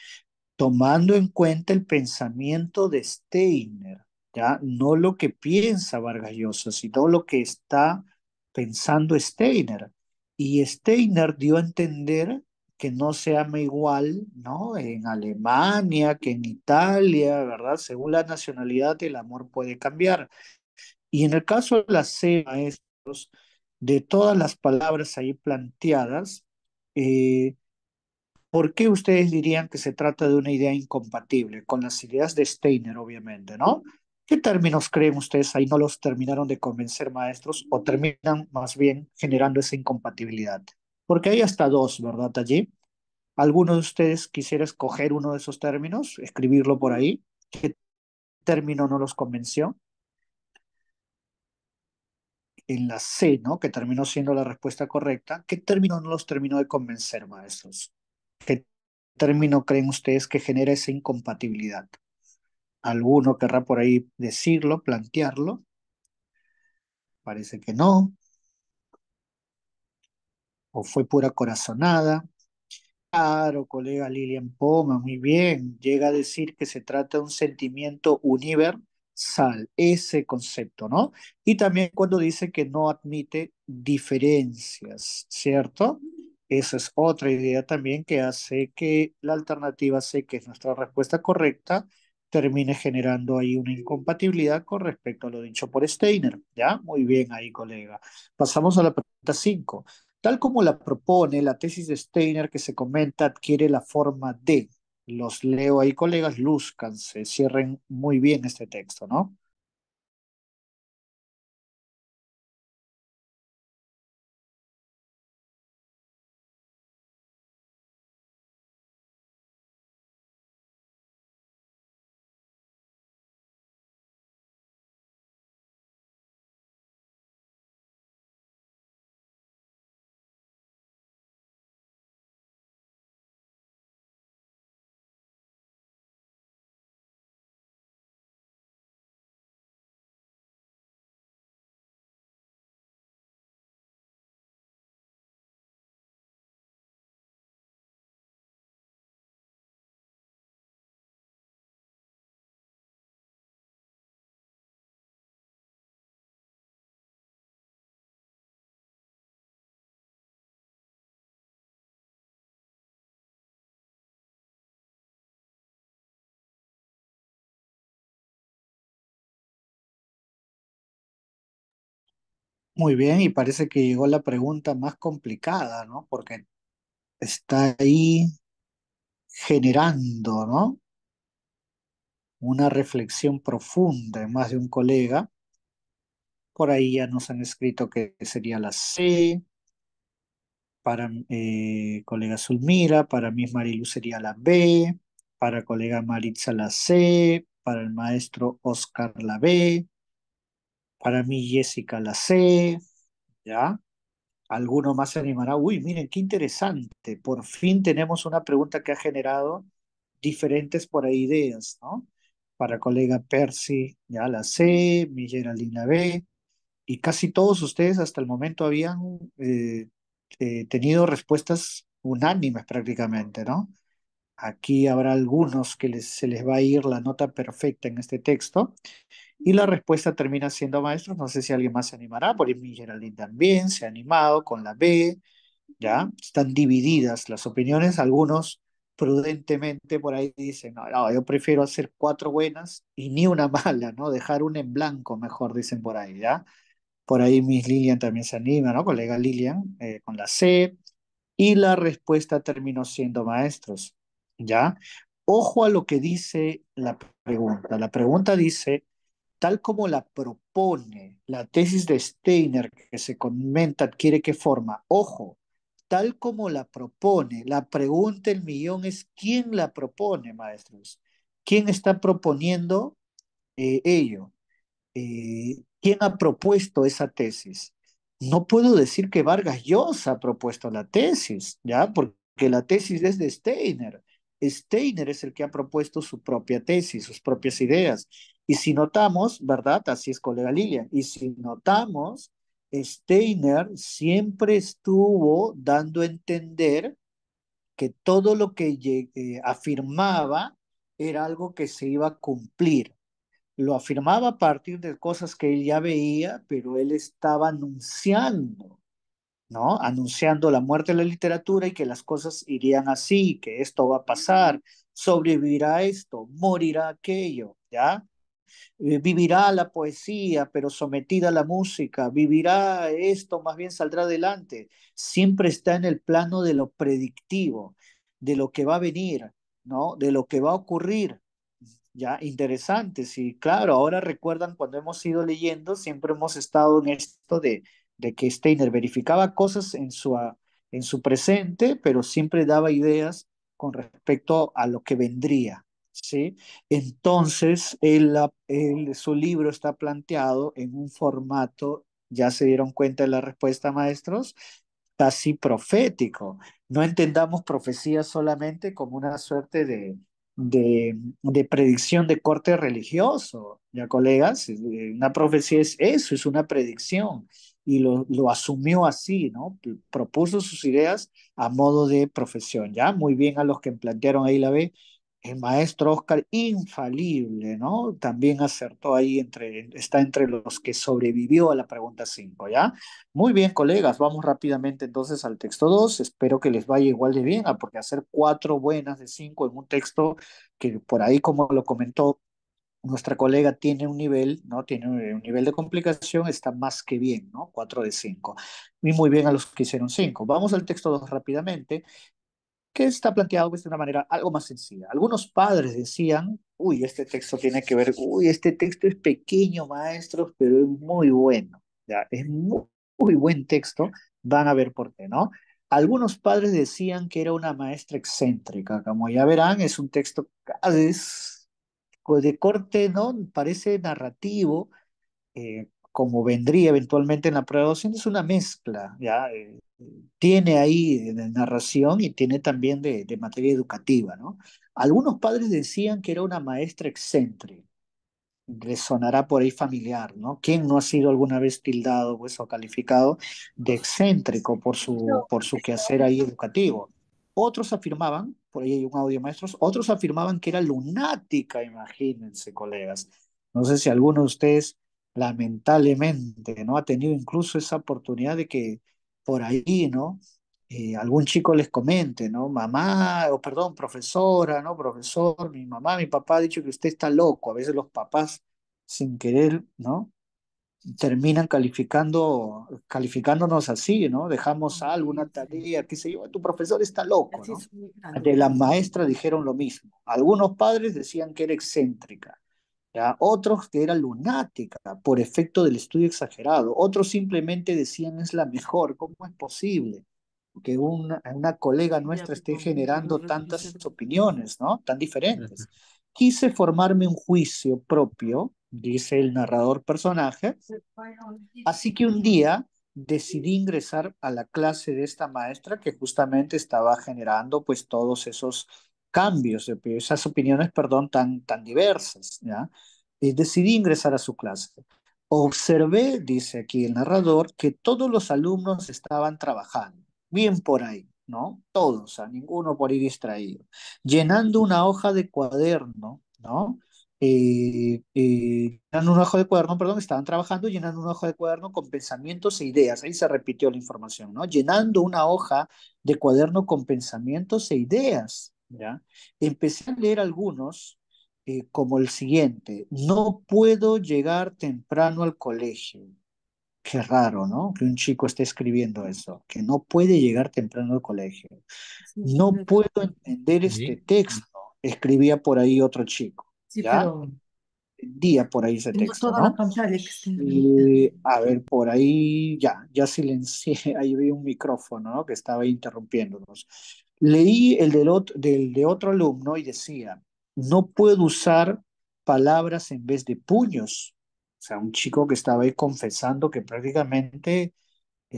Tomando en cuenta el pensamiento de Steiner, ya no lo que piensa Vargas Llosa, sino lo que está pensando Steiner. Y Steiner dio a entender que no se ama igual, ¿no? En Alemania, que en Italia, ¿verdad? Según la nacionalidad, el amor puede cambiar. Y en el caso de la C, maestros, de todas las palabras ahí planteadas, eh, ¿por qué ustedes dirían que se trata de una idea incompatible con las ideas de Steiner, obviamente, ¿no? ¿Qué términos creen ustedes ahí no los terminaron de convencer maestros o terminan más bien generando esa incompatibilidad? Porque hay hasta dos, ¿verdad, allí? ¿Alguno de ustedes quisiera escoger uno de esos términos, escribirlo por ahí? ¿Qué término no los convenció? En la C, ¿no? Que terminó siendo la respuesta correcta. ¿Qué término no los terminó de convencer, maestros? ¿Qué término creen ustedes que genera esa incompatibilidad? ¿Alguno querrá por ahí decirlo, plantearlo? Parece que no. ¿O fue pura corazonada? Claro, colega Lilian Poma, muy bien. Llega a decir que se trata de un sentimiento universal, ese concepto, ¿no? Y también cuando dice que no admite diferencias, ¿cierto? Esa es otra idea también que hace que la alternativa C, que es nuestra respuesta correcta, termine generando ahí una incompatibilidad con respecto a lo dicho por Steiner. ¿Ya? Muy bien ahí, colega. Pasamos a la pregunta 5. Tal como la propone la tesis de Steiner que se comenta, adquiere la forma de. Los leo ahí, colegas, lúzcanse, cierren muy bien este texto, ¿no? Muy bien, y parece que llegó la pregunta más complicada, ¿no? Porque está ahí generando, ¿no? Una reflexión profunda en más de un colega. Por ahí ya nos han escrito que sería la C, para colega Zulmira, para Miss Marilu sería la B, para colega Maritza la C, para el maestro Oscar la B, para mí Jessica la C, ¿ya? ¿Alguno más se animará? Uy, miren, qué interesante. Por fin tenemos una pregunta que ha generado diferentes por ahí ideas, ¿no? Para colega Percy, ya la C, mi Geraldine la B, y casi todos ustedes hasta el momento habían tenido respuestas unánimes prácticamente, ¿no? Aquí habrá algunos que se les va a ir la nota perfecta en este texto y la respuesta termina siendo maestros. No sé si alguien más se animará, por ahí mi Geraldine también se ha animado con la B, ¿ya? Están divididas las opiniones, algunos prudentemente por ahí dicen, no, no, yo prefiero hacer cuatro buenas y ni una mala, ¿no? Dejar una en blanco, mejor dicen por ahí, ¿ya? Por ahí Miss Lilian también se anima, ¿no? Colega Lilian, con la C. Y la respuesta terminó siendo maestros, ¿ya? Ojo a lo que dice la pregunta. La pregunta dice, tal como la propone la tesis de Steiner que se comenta, adquiere qué forma. Ojo, tal como la propone, la pregunta del millón es ¿quién la propone, maestros? ¿Quién está proponiendo ello? ¿Quién ha propuesto esa tesis? No puedo decir que Vargas Llosa ha propuesto la tesis, ¿ya? Porque la tesis es de Steiner. Steiner es el que ha propuesto su propia tesis, sus propias ideas. Y si notamos, ¿verdad? Así es, colega Lilian. Y si notamos, Steiner siempre estuvo dando a entender que todo lo que afirmaba era algo que se iba a cumplir. Lo afirmaba a partir de cosas que él ya veía, pero él estaba anunciando, ¿no? Anunciando la muerte de la literatura y que las cosas irían así, que esto va a pasar, sobrevivirá esto, morirá aquello, ¿ya? Vivirá la poesía, pero sometida a la música, vivirá esto, más bien saldrá adelante. Siempre está en el plano de lo predictivo, de lo que va a venir, ¿no? De lo que va a ocurrir. Ya, interesante, sí, claro, ahora recuerdan cuando hemos ido leyendo, siempre hemos estado en esto de que Steiner verificaba cosas en su presente, pero siempre daba ideas con respecto a lo que vendría, ¿sí? Entonces, su libro está planteado en un formato, ya se dieron cuenta de la respuesta, maestros, casi profético. No entendamos profecía solamente como una suerte de predicción de corte religioso, ya colegas. Una profecía es eso, es una predicción. Y lo asumió así, ¿no? Propuso sus ideas a modo de profesión, ¿ya? Muy bien a los que plantearon ahí la B. El maestro Oscar, infalible, ¿no? También acertó ahí, está entre los que sobrevivió a la pregunta 5, ¿ya? Muy bien, colegas, vamos rápidamente entonces al texto 2. Espero que les vaya igual de bien, porque hacer cuatro buenas de cinco en un texto que por ahí, como lo comentó nuestra colega, tiene un nivel, ¿no? Tiene un nivel de complicación, está más que bien, ¿no? 4 de 5. Y muy bien a los que hicieron 5. Vamos al texto 2 rápidamente, que está planteado pues, de una manera algo más sencilla. Algunos padres decían, uy, este texto tiene que ver, uy, este texto es pequeño, maestros, pero es muy bueno, ¿ya? Es muy buen texto, van a ver por qué, ¿no? Algunos padres decían que era una maestra excéntrica, como ya verán, es un texto es de corte, ¿no? Parece narrativo, como vendría eventualmente en la prueba docente, es una mezcla, ¿ya? Tiene ahí de narración y tiene también de materia educativa, ¿no? Algunos padres decían que era una maestra excéntrica, les sonará por ahí familiar, ¿no? ¿Quién no ha sido alguna vez tildado pues, o calificado de excéntrico por su quehacer ahí educativo? Otros afirmaban, por ahí hay un audio maestros, otros afirmaban que era lunática, imagínense, colegas. No sé si alguno de ustedes, lamentablemente, ¿no? Ha tenido incluso esa oportunidad de que por ahí, ¿no? Algún chico les comente, ¿no? Mamá, o perdón, profesora, ¿no? Profesor, mi mamá, mi papá ha dicho que usted está loco. A veces los papás, sin querer, ¿no? Terminan calificándonos así, ¿no? Dejamos algo, una Sí, sí. tarea, qué sé yo, tu profesor está loco, Así ¿no? es muy De la grande. maestra dijeron lo mismo. Algunos padres decían que era excéntrica, ¿ya? Otros que era lunática por efecto del estudio exagerado. Otros simplemente decían es la mejor, ¿cómo es posible? que una colega Ya, nuestra esté pero no generando revisé. tantas opiniones, ¿no? Tan diferentes. Quise formarme un juicio propio, dice el narrador personaje, así que un día decidí ingresar a la clase de esta maestra que justamente estaba generando pues todos esos cambios, esas opiniones, perdón, tan diversas, ¿ya? Decidí ingresar a su clase. Observé, dice aquí el narrador, que todos los alumnos estaban trabajando, bien por ahí, ¿no? Todos, a ninguno por ahí distraído, llenando una hoja de cuaderno, ¿no? Llenando una hoja de cuaderno, perdón, estaban trabajando llenando una hoja de cuaderno con pensamientos e ideas. Ahí se repitió la información, ¿no? Llenando una hoja de cuaderno con pensamientos e ideas, ¿ya? Empecé a leer algunos, como el siguiente: no puedo llegar temprano al colegio. Qué raro, ¿no? Que un chico esté escribiendo eso, que no puede llegar temprano al colegio. Sí, No puedo entender este Sí. texto, escribía por ahí otro chico, sí, ¿ya? pero Día por ahí ese tengo texto, toda la ¿no? pantalla que está en... A ver, por ahí ya silencié, ahí vi un micrófono, ¿no? Que estaba interrumpiéndonos. Leí el del de otro alumno y decía: no puedo usar palabras en vez de puños. O sea, un chico que estaba ahí confesando que prácticamente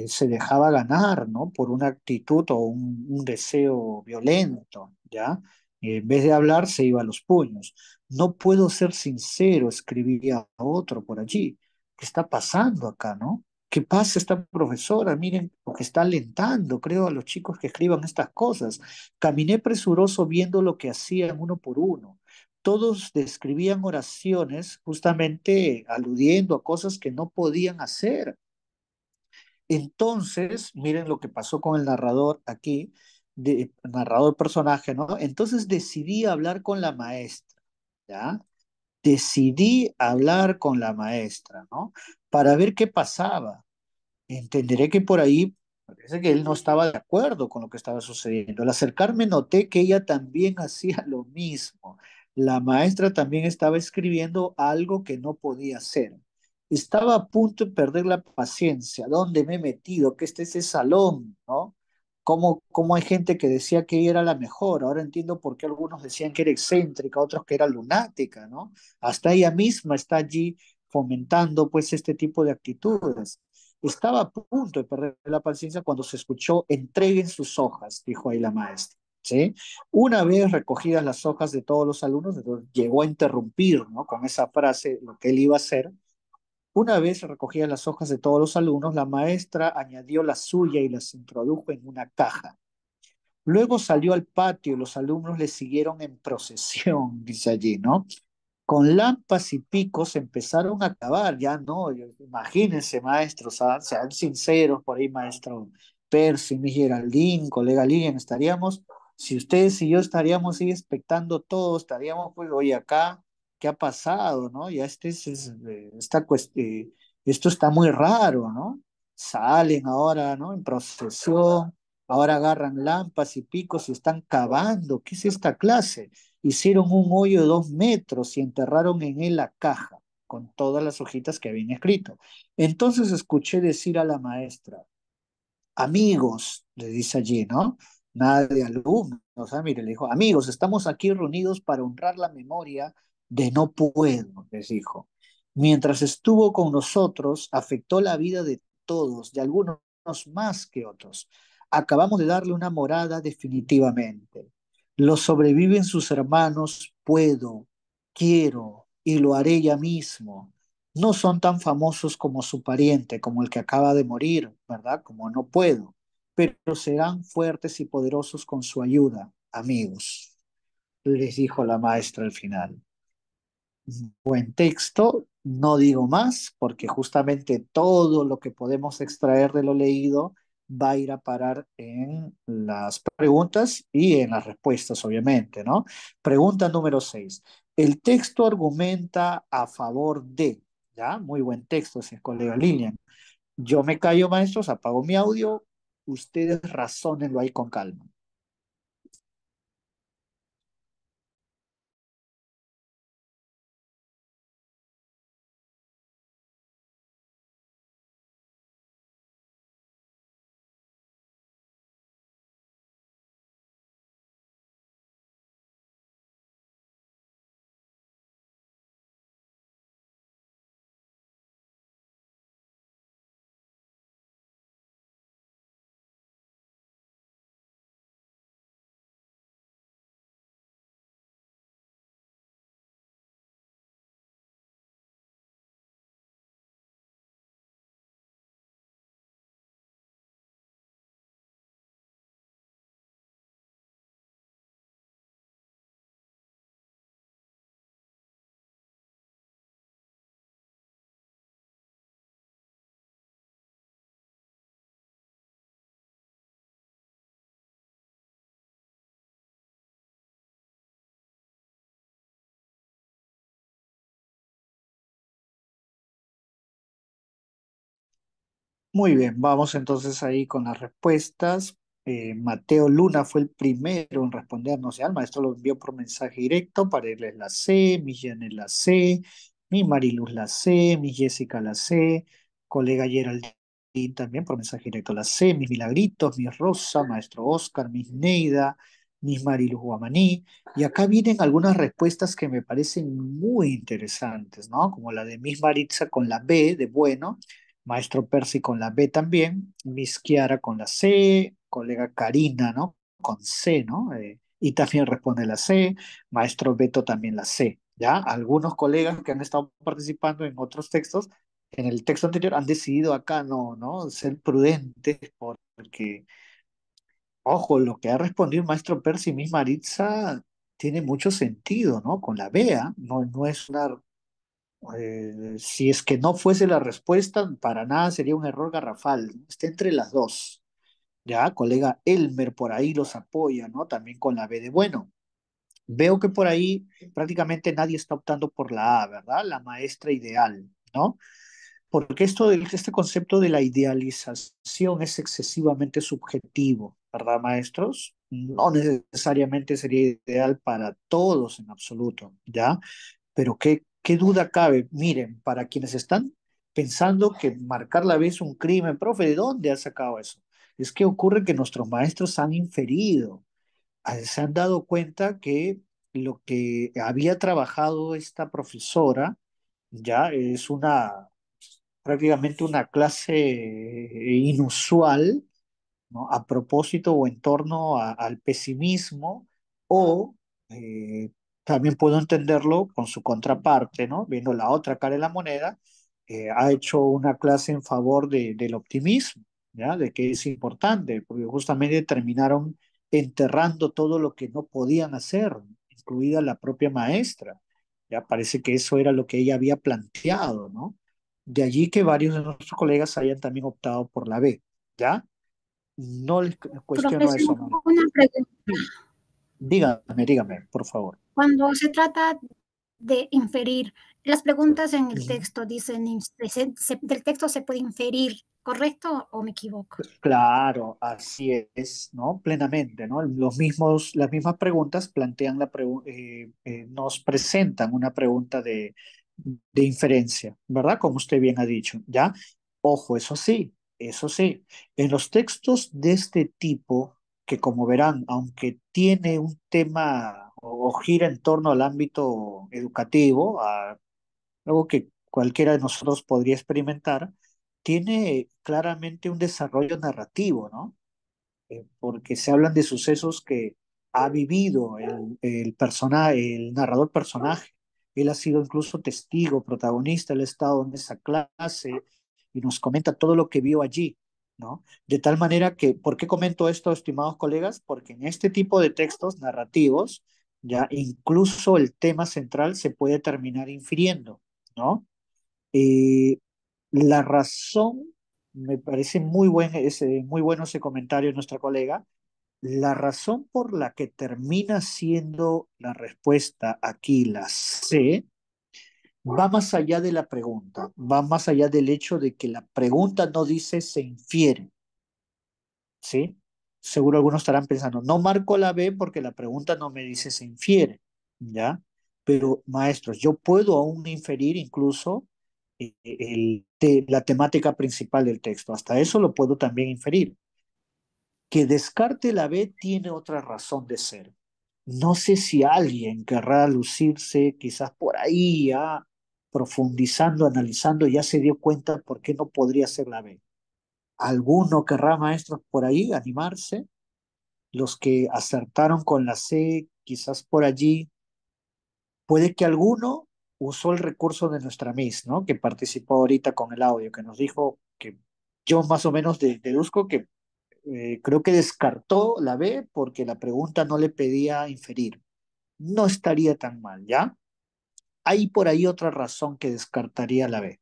se dejaba ganar, ¿no? Por una actitud o un deseo violento, ¿ya? Y en vez de hablar, se iba a los puños. No puedo ser sincero, escribía otro por allí. ¿Qué está pasando acá, no? ¿Qué pasa esta profesora? Miren, porque está alentando, creo, a los chicos que escriban estas cosas. Caminé presuroso viendo lo que hacían uno por uno. Todos describían oraciones justamente aludiendo a cosas que no podían hacer. Entonces, miren lo que pasó con el narrador aquí, narrador personaje, ¿no? Entonces decidí hablar con la maestra, ¿ya? Decidí hablar con la maestra, ¿no? Para ver qué pasaba. Entenderé que por ahí parece que él no estaba de acuerdo con lo que estaba sucediendo. Al acercarme noté que ella también hacía lo mismo. La maestra también estaba escribiendo algo que no podía hacer. Estaba a punto de perder la paciencia. ¿Dónde me he metido? ¿Qué es ese salón? ¿No? ¿Cómo hay gente que decía que ella era la mejor? Ahora entiendo por qué algunos decían que era excéntrica, otros que era lunática, ¿no? Hasta ella misma está allí fomentando pues este tipo de actitudes. Estaba a punto de perder la paciencia cuando se escuchó: entreguen sus hojas, dijo ahí la maestra. ¿Sí? Una vez recogidas las hojas de todos los alumnos, entonces llegó a interrumpir, ¿no? Con esa frase lo que él iba a hacer. Una vez recogidas las hojas de todos los alumnos, la maestra añadió la suya y las introdujo en una caja. Luego salió al patio y los alumnos le siguieron en procesión, dice allí, ¿no? Con lampas y picos empezaron a acabar, ya no, imagínense, maestros, sean sinceros por ahí, maestro Percy, mi Geraldine, colega Lilian, estaríamos, si ustedes y yo estaríamos ahí expectando todo, estaríamos pues, oye, acá, ¿qué ha pasado, no? Ya esto está muy raro, ¿no? Salen ahora, ¿no? En procesión, ahora agarran lampas y picos y están cavando, ¿qué es esta clase? Hicieron un hoyo de 2 metros y enterraron en él la caja con todas las hojitas que habían escrito. Entonces escuché decir a la maestra: amigos, le dice allí, ¿no? Nada de alumnos, mire, le dijo: amigos, estamos aquí reunidos para honrar la memoria de No Puedo, les dijo. Mientras estuvo con nosotros, afectó la vida de todos, de algunos más que otros. Acabamos de darle una morada definitivamente. Lo sobreviven sus hermanos: puedo, quiero y lo haré ya mismo. No son tan famosos como su pariente, como el que acaba de morir, ¿verdad? Como No Puedo, pero serán fuertes y poderosos con su ayuda, amigos, les dijo la maestra al final. Buen texto, no digo más, porque justamente todo lo que podemos extraer de lo leído va a ir a parar en las preguntas y en las respuestas, obviamente, ¿no? Pregunta número 6. El texto argumenta a favor de, ¿ya? Muy buen texto, ese colega Lilian. Yo me callo, maestros, apago mi audio, ustedes razónenlo ahí con calma. Muy bien, vamos entonces ahí con las respuestas. Mateo Luna fue el primero en respondernos. Ya el maestro lo envió por mensaje directo. Para él es la C, mi Janet la C, mi Mariluz la C, mi Jessica la C, colega Geraldine también por mensaje directo la C, mis Milagritos, mi Rosa, maestro Oscar, mis Neida, mis Mariluz Guamaní. Y acá vienen algunas respuestas que me parecen muy interesantes, ¿no? Como la de Miss Maritza con la B de bueno. Maestro Percy con la B también, Miss Kiara con la C, colega Karina, ¿no? Con C, ¿no? Y también responde la C, Maestro Beto también la C, ¿ya? Algunos colegas que han estado participando en otros textos, en el texto anterior, han decidido acá no ser prudentes porque, ojo, lo que ha respondido el Maestro Percy y Miss Maritza tiene mucho sentido, ¿no? Con la B, ¿ah? No es una si es que no fuese la respuesta, para nada sería un error garrafal, ¿no? Está entre las dos. Ya, colega Elmer por ahí los apoya, ¿no? También con la B de bueno. Veo que por ahí prácticamente nadie está optando por la A, ¿verdad? La maestra ideal, ¿no? Porque este concepto de la idealización es excesivamente subjetivo, ¿verdad, maestros? No necesariamente sería ideal para todos en absoluto, ¿ya? Pero qué duda cabe. Miren, para quienes están pensando que marcar la B es un crimen, profe, ¿de dónde has sacado eso? Es que ocurre que nuestros maestros han inferido, se han dado cuenta que lo que había trabajado esta profesora ya es prácticamente una clase inusual, ¿no? A propósito o en torno al pesimismo o eh, también puedo entenderlo con su contraparte, ¿no? Viendo la otra cara de la moneda, ha hecho una clase en favor del optimismo, ¿ya? De que es importante, porque justamente terminaron enterrando todo lo que no podían hacer, incluida la propia maestra. Ya parece que eso era lo que ella había planteado, ¿no? De allí que varios de nuestros colegas hayan también optado por la B, ¿ya? No les cuestiono Profesor, eso, no. una pregunta. Dígame, por favor. Cuando se trata de inferir, las preguntas en el Ujú. texto dicen, del texto se puede inferir, ¿correcto o me equivoco? Claro, así es, ¿no? Plenamente, ¿no? Las mismas preguntas plantean nos presentan una pregunta de inferencia, ¿verdad? Como usted bien ha dicho, ¿ya? Ojo, eso sí, en los textos de este tipo, que como verán, aunque tiene un tema o gira en torno al ámbito educativo, algo que cualquiera de nosotros podría experimentar, tiene claramente un desarrollo narrativo, ¿no? Porque se hablan de sucesos que ha vivido el personaje, el narrador personaje. Él ha sido incluso testigo, protagonista, él ha estado en esa clase y nos comenta todo lo que vio allí, ¿no? De tal manera que, ¿por qué comento esto, estimados colegas? Porque en este tipo de textos narrativos, ya incluso el tema central se puede terminar infiriendo, ¿no? Eh, la razón, me parece muy bueno ese comentario de nuestra colega, la razón por la que termina siendo la respuesta aquí la C va más allá de la pregunta, va más allá del hecho de que la pregunta no dice se infiere, ¿sí? Seguro algunos estarán pensando, no marco la B porque la pregunta no me dice se infiere, ¿ya? Pero maestros, yo puedo aún inferir incluso la temática principal del texto, hasta eso lo puedo también inferir. Que descarte la B tiene otra razón de ser. No sé si alguien querrá lucirse quizás por ahí, ya profundizando, analizando, ya se dio cuenta por qué no podría ser la B. ¿Alguno querrá, maestros, por ahí animarse? Los que acertaron con la C, quizás por allí, puede que alguno usó el recurso de nuestra Miss, ¿no? Que participó ahorita con el audio, que nos dijo que yo más o menos deduzco que creo que descartó la B porque la pregunta no le pedía inferir. No estaría tan mal, ¿ya? Hay por ahí otra razón que descartaría la B.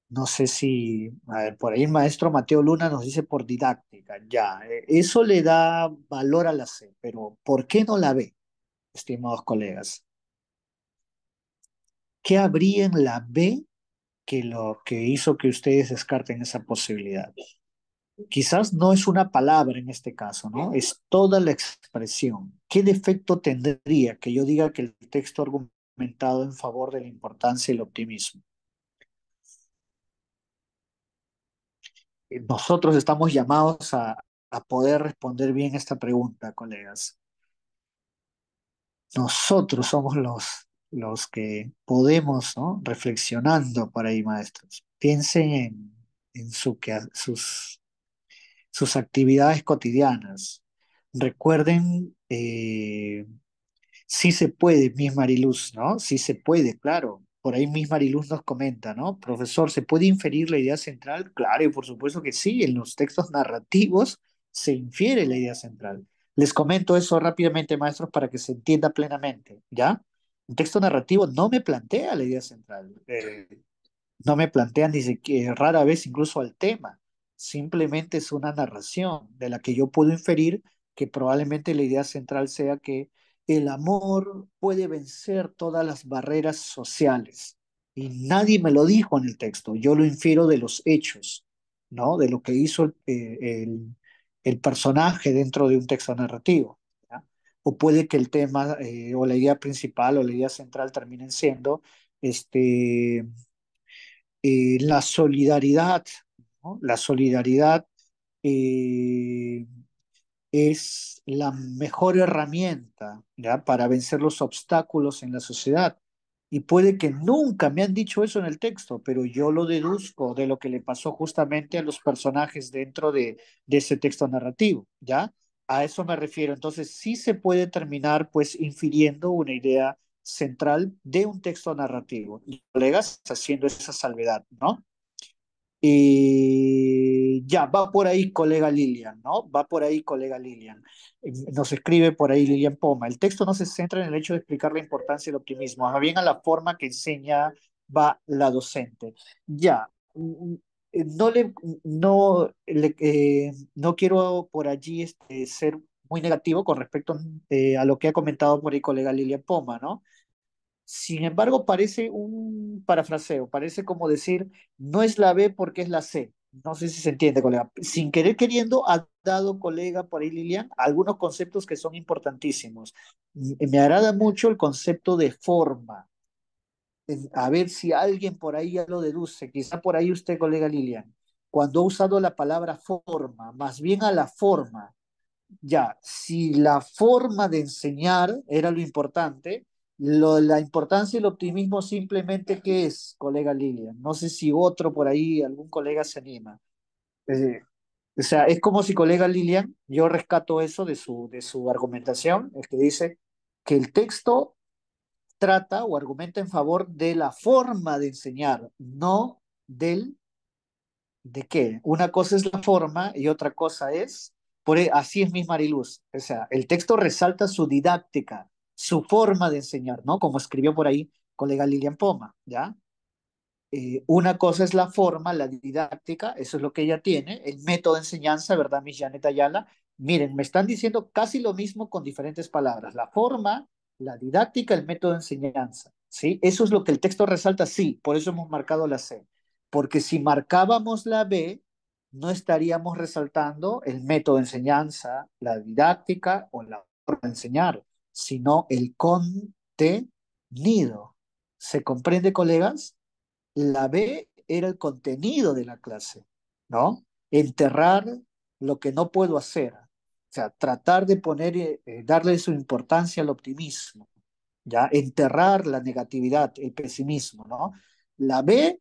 No sé si, a ver, por ahí el maestro Mateo Luna nos dice por didáctica, ya, eso le da valor a la C, pero ¿por qué no la B, estimados colegas? ¿Qué habría en la B lo que hizo que ustedes descarten esa posibilidad? Quizás no es una palabra en este caso, ¿no? Es toda la expresión. ¿Qué defecto tendría que yo diga que el texto argumentado en favor de la importancia y el optimismo? Nosotros estamos llamados a poder responder bien esta pregunta, colegas. Nosotros somos los que podemos, ¿no? Reflexionando por ahí, maestros. Piensen en sus actividades cotidianas. Recuerden, sí se puede, Miss Mariluz, ¿no? Sí se puede, claro. Por ahí Miss Mariluz nos comenta, ¿no? Profesor, ¿se puede inferir la idea central? Claro, y por supuesto que sí, en los textos narrativos se infiere la idea central. Les comento eso rápidamente, maestros, para que se entienda plenamente, ¿ya? Un texto narrativo no me plantea la idea central. No me plantean ni siquiera rara vez incluso al tema. Simplemente es una narración de la que yo puedo inferir que probablemente la idea central sea que el amor puede vencer todas las barreras sociales. Y nadie me lo dijo en el texto, yo lo infiero de los hechos, ¿no? De lo que hizo el personaje dentro de un texto narrativo. ¿Ya? O puede que el tema o la idea principal o la idea central terminen siendo este, la solidaridad, ¿no? La solidaridad eh, es la mejor herramienta, ¿ya? Para vencer los obstáculos en la sociedad. Y puede que nunca me han dicho eso en el texto, pero yo lo deduzco de lo que le pasó justamente a los personajes dentro de ese texto narrativo, ¿ya? A eso me refiero. Entonces, sí se puede terminar, pues, infiriendo una idea central de un texto narrativo. Y colegas, haciendo esa salvedad, ¿no? Y ya, va por ahí colega Lilian, ¿no? Va por ahí colega Lilian. Nos escribe por ahí Lilian Poma. El texto no se centra en el hecho de explicar la importancia del optimismo, más bien a la forma que enseña va la docente. Ya, no no quiero por allí ser muy negativo con respecto a lo que ha comentado por ahí colega Lilian Poma, ¿no? Sin embargo, parece un parafraseo, parece como decir, no es la B porque es la C. No sé si se entiende, colega. Sin querer queriendo, ha dado, colega, por ahí Lilian, algunos conceptos que son importantísimos. Me agrada mucho el concepto de forma. A ver si alguien por ahí ya lo deduce, quizá por ahí usted, colega Lilian, cuando ha usado la palabra forma, más bien a la forma. Ya, si la forma de enseñar era lo importante, la importancia y el optimismo simplemente, ¿qué es, colega Lilian? No sé si otro por ahí, algún colega se anima. Eh, o sea, es como si colega Lilian, yo rescato eso de su argumentación, es que dice que el texto trata o argumenta en favor de la forma de enseñar, no del ¿de qué? Una cosa es la forma y otra cosa es, así es mi Mariluz, o sea, el texto resalta su didáctica, su forma de enseñar, ¿no? Como escribió por ahí colega Lilian Poma, ¿ya? Una cosa es la forma, la didáctica, eso es lo que ella tiene, el método de enseñanza, ¿verdad, mi Janet Ayala? Miren, me están diciendo casi lo mismo con diferentes palabras, la forma, la didáctica, el método de enseñanza, ¿sí? Eso es lo que el texto resalta, sí, por eso hemos marcado la C, porque si marcábamos la B, no estaríamos resaltando el método de enseñanza, la didáctica o la forma de enseñar, sino el contenido. ¿Se comprende, colegas? La B era el contenido de la clase, ¿no? Enterrar lo que no puedo hacer. O sea, tratar de darle su importancia al optimismo, ¿ya? Enterrar la negatividad, el pesimismo, ¿no? La B,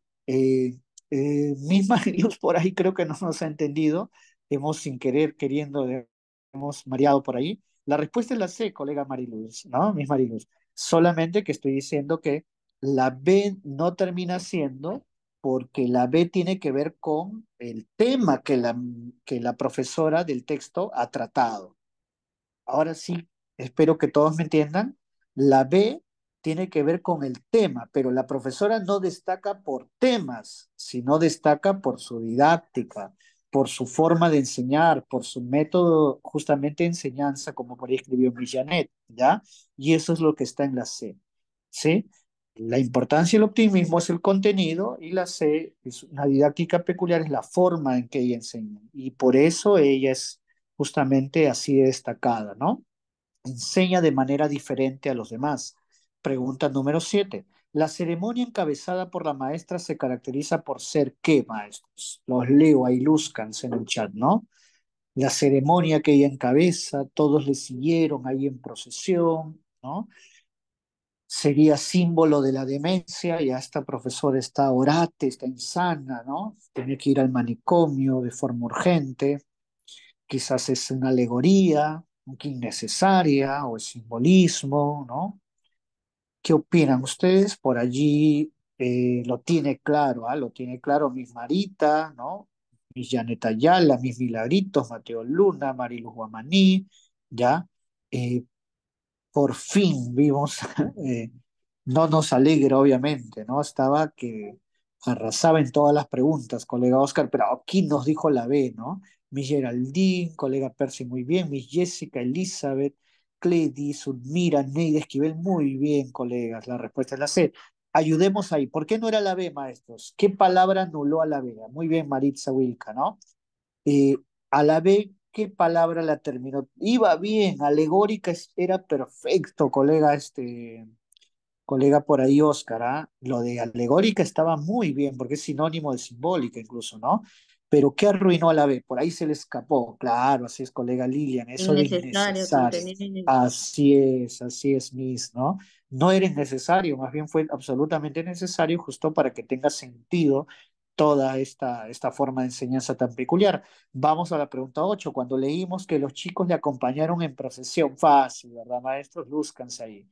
misma Luz por ahí creo que no nos ha entendido, hemos sin querer, queriendo, hemos mareado por ahí. La respuesta es la C, colega Mariluz, ¿no? Miss Mariluz. Solamente que estoy diciendo que la B no termina siendo porque la B tiene que ver con el tema que la profesora del texto ha tratado. Ahora sí, espero que todos me entiendan. La B tiene que ver con el tema, pero la profesora no destaca por temas, sino destaca por su didáctica, por su forma de enseñar, por su método justamente de enseñanza, como por ahí escribió Miss Janet, ¿ya? Y eso es lo que está en la C, ¿sí? La importancia del optimismo es el contenido y la C es una didáctica peculiar, es la forma en que ella enseña. Y por eso ella es justamente así de destacada, ¿no? Enseña de manera diferente a los demás. Pregunta número 7. La ceremonia encabezada por la maestra se caracteriza por ser ¿qué, maestros? Los leo ahí, lúzcanse en el chat, ¿no? La ceremonia que ella encabeza, todos le siguieron ahí en procesión, ¿no? Sería símbolo de la demencia, ya esta profesora está orate, está insana, ¿no? Tiene que ir al manicomio de forma urgente, quizás es una alegoría, aunque innecesaria, o es simbolismo, ¿no? ¿Qué opinan ustedes? Por allí lo tiene claro, ¿ah? Lo tiene claro Miss Marita, ¿no? Miss Janet Ayala, Miss Milagritos, Mateo Luna, Marilu Guamaní, ¿ya? Eh, por fin vimos, eh, no nos alegra obviamente, ¿no? Estaba que arrasaba en todas las preguntas, colega Oscar, pero aquí nos dijo la B, ¿no? Miss Geraldine, colega Percy, muy bien, Miss Jessica, Elizabeth, Cledi, Sulmira, Neide Esquivel, muy bien, colegas, la respuesta es la C. Ayudemos ahí. ¿Por qué no era la B, maestros? ¿Qué palabra anuló a la B? Muy bien, Maritza Wilca, ¿no? Eh, a la B, ¿qué palabra la terminó? Iba bien, alegórica era perfecto, colega, colega por ahí, Oscar, ¿ah? Lo de alegórica estaba muy bien, porque es sinónimo de simbólica incluso, ¿no? Pero ¿qué arruinó a la B? Por ahí se le escapó. Claro, así es, colega Lilian, eso de Innecesario innecesario. contenido. Así es, Miss, ¿no? No era innecesario, más bien fue absolutamente necesario justo para que tenga sentido toda esta forma de enseñanza tan peculiar. Vamos a la pregunta 8. Cuando leímos que los chicos le acompañaron en procesión, fácil, ¿verdad, maestros? Lúzcanse ahí.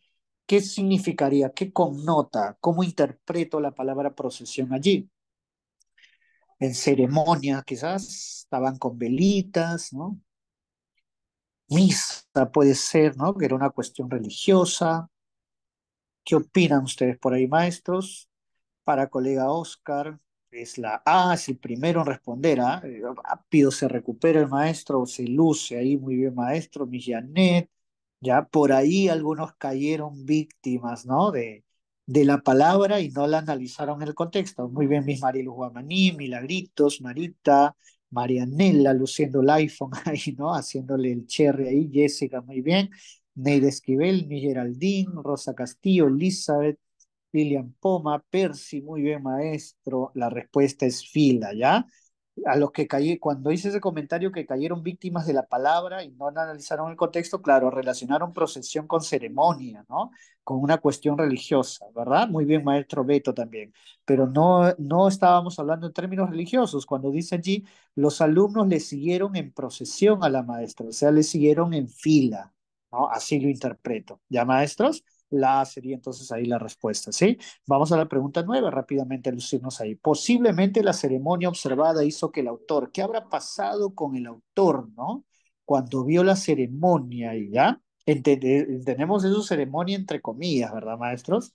¿Qué significaría? ¿Qué connota? ¿Cómo interpreto la palabra procesión allí? En ceremonia, quizás, estaban con velitas, ¿no? Misa puede ser, ¿no? Que era una cuestión religiosa. ¿Qué opinan ustedes por ahí, maestros? Para colega Oscar, es la A, es el primero en responder. ¿Ah? Rápido se recupera el maestro, se luce ahí muy bien, maestro. Millanet, ya por ahí algunos cayeron víctimas, ¿no? De la palabra y no la analizaron en el contexto. Muy bien, Miss Marilu Guamaní, Milagritos, Marita, Marianela luciendo el iPhone ahí, ¿no? Haciéndole el cherry ahí, Jessica, muy bien. Neide Esquivel, mi Geraldine, Rosa Castillo, Elizabeth, Lilian Poma, Percy, muy bien, maestro. La respuesta es fila, ¿ya? A los que caí, cuando hice ese comentario que cayeron víctimas de la palabra y no analizaron el contexto, claro, relacionaron procesión con ceremonia, ¿no? Con una cuestión religiosa, ¿verdad? Muy bien, maestro Beto también. Pero no estábamos hablando en términos religiosos. Cuando dice allí, los alumnos le siguieron en procesión a la maestra, o sea, le siguieron en fila, ¿no? Así lo interpreto. ¿Ya, maestros? La A sería entonces ahí la respuesta, ¿sí? Vamos a la pregunta 9, rápidamente lucirnos ahí. Posiblemente la ceremonia observada hizo que el autor, ¿qué habrá pasado con el autor, no? Cuando vio la ceremonia y ya, entendemos eso ceremonia entre comillas, ¿verdad, maestros?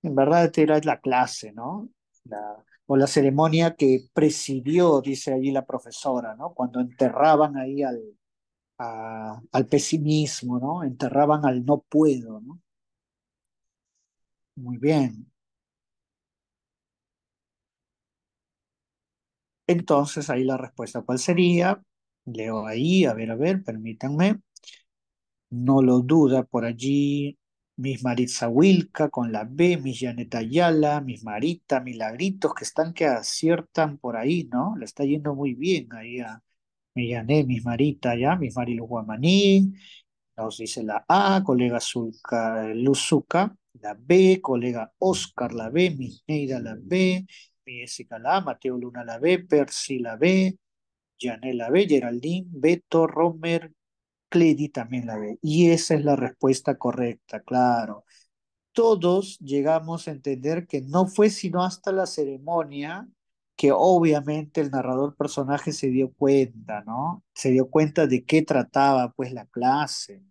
En verdad era la clase, ¿no? O la ceremonia que presidió, dice allí la profesora, ¿no? Cuando enterraban ahí al pesimismo, ¿no? Enterraban al no puedo, ¿no? Muy bien. Entonces, ahí la respuesta, ¿cuál sería? Leo ahí, a ver, permítanme. No lo duda por allí. Miss Maritza Wilca con la B, Miss Janet Ayala, Miss Marita, Milagritos, que están que aciertan por ahí, ¿no? Le está yendo muy bien ahí a Miss Janet, Miss Marita, ya, Miss Marilu Guamaní, nos dice la A, colega Zulka, Luzuka, la B, colega Oscar la B, Miss Neida la B, Miss Jessica la A, Mateo Luna la B, Percy la B, Janela la B, Geraldine, Beto, Romer, Cledi también la B. Y esa es la respuesta correcta, claro. Todos llegamos a entender que no fue sino hasta la ceremonia que obviamente el narrador personaje se dio cuenta, ¿no? Se dio cuenta de qué trataba pues la clase,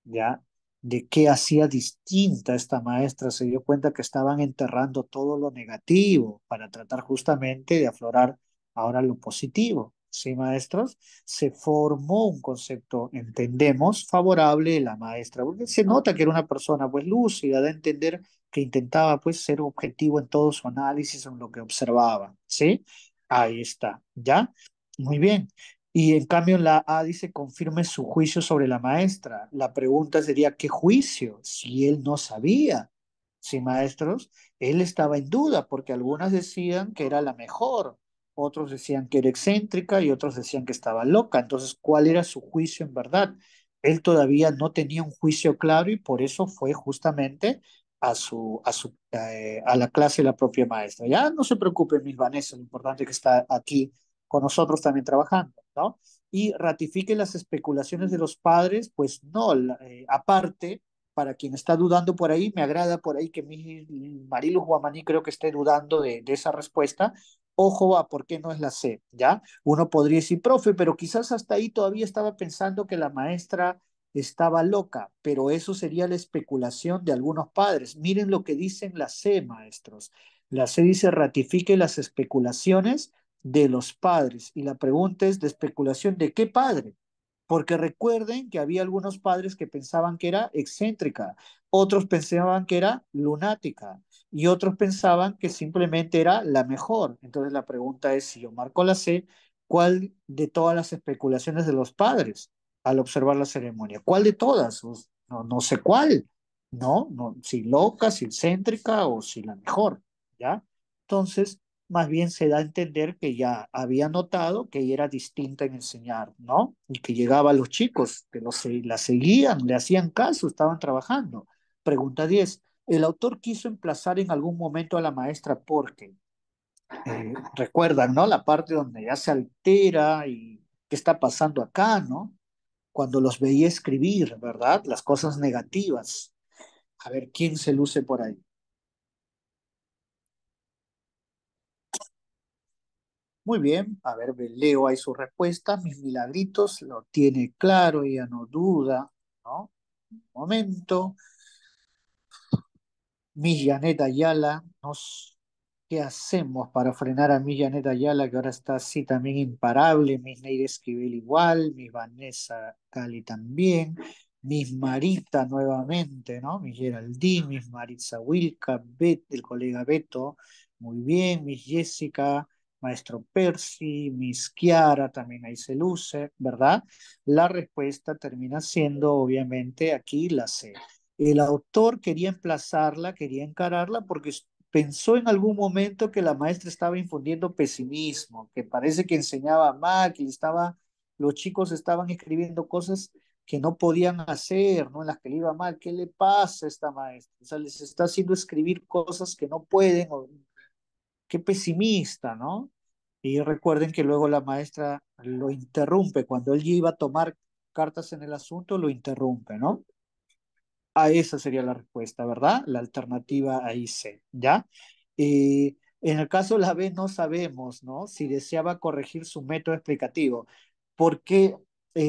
¿ya? De qué hacía distinta esta maestra, se dio cuenta que estaban enterrando todo lo negativo para tratar justamente de aflorar ahora lo positivo. ¿sí, maestros? Se formó un concepto, entendemos, favorable de la maestra, porque se nota que era una persona pues lúcida, de entender que intentaba pues ser objetivo en todo su análisis, en lo que observaba, ¿sí? Ahí está, ¿ya? Muy bien. Y en cambio en la A dice confirme su juicio sobre la maestra. La pregunta sería, ¿qué juicio? Si él no sabía. Sí, maestros, él estaba en duda porque algunas decían que era la mejor, otros decían que era excéntrica y otros decían que estaba loca. Entonces, ¿cuál era su juicio en verdad? Él todavía no tenía un juicio claro y por eso fue justamente a la clase de la propia maestra. Ya no se preocupe, Miss Vanessa, lo importante es que está aquí con nosotros también trabajando, ¿no? Y ratifique las especulaciones de los padres, pues no, aparte, para quien está dudando por ahí, me agrada por ahí que mi Marilu Guamaní creo que esté dudando de esa respuesta. Ojo a por qué no es la C, ¿ya? Uno podría decir, profe, pero quizás hasta ahí todavía estaba pensando que la maestra estaba loca, pero eso sería la especulación de algunos padres. Miren lo que dicen la C, maestros. La C dice ratifique las especulaciones de los padres. Y la pregunta es, ¿de especulación de qué padre? Porque recuerden que había algunos padres que pensaban que era excéntrica, otros pensaban que era lunática y otros pensaban que simplemente era la mejor. Entonces la pregunta es, si yo marco la C, ¿cuál de todas las especulaciones de los padres al observar la ceremonia? ¿Cuál de todas? No, no sé cuál, ¿no? No, si loca, si excéntrica o si la mejor, ¿ya? Entonces, más bien se da a entender que ya había notado que ella era distinta en enseñar, ¿no? Y que llegaba a los chicos, que la seguían, le hacían caso, estaban trabajando. Pregunta 10. El autor quiso emplazar en algún momento a la maestra porque, recuerdan, ¿no? La parte donde ya se altera y qué está pasando acá, ¿no? Cuando los veía escribir, ¿verdad? Las cosas negativas. A ver, ¿quién se luce por ahí? Muy bien, a ver, leo ahí su respuesta. Mis milagritos lo tiene claro, ella no duda, ¿no? Un momento. Miss Janet Ayala, ¿qué hacemos para frenar a Miss Janet Ayala, que ahora está así también imparable? Miss Neide Esquivel igual, Miss Vanessa Cali también, Miss Marita nuevamente, ¿no? Miss Geraldine, Miss Maritza Wilca, el colega Beto, muy bien, Miss Jessica, Maestro Percy, Miss Kiara también ahí se luce, ¿verdad? La respuesta termina siendo obviamente aquí la C. El autor quería emplazarla, quería encararla porque pensó en algún momento que la maestra estaba infundiendo pesimismo, que parece que enseñaba mal, los chicos estaban escribiendo cosas que no podían hacer, ¿no? En las que le iba mal. ¿Qué le pasa a esta maestra? O sea, les está haciendo escribir cosas que no pueden, qué pesimista, ¿no? Y recuerden que luego la maestra lo interrumpe, cuando él ya iba a tomar cartas en el asunto, lo interrumpe, ¿no? A esa sería la respuesta, ¿verdad? La alternativa ahí C, ¿ya? En el caso de la B no sabemos, ¿no? Si deseaba corregir su método explicativo. Porque,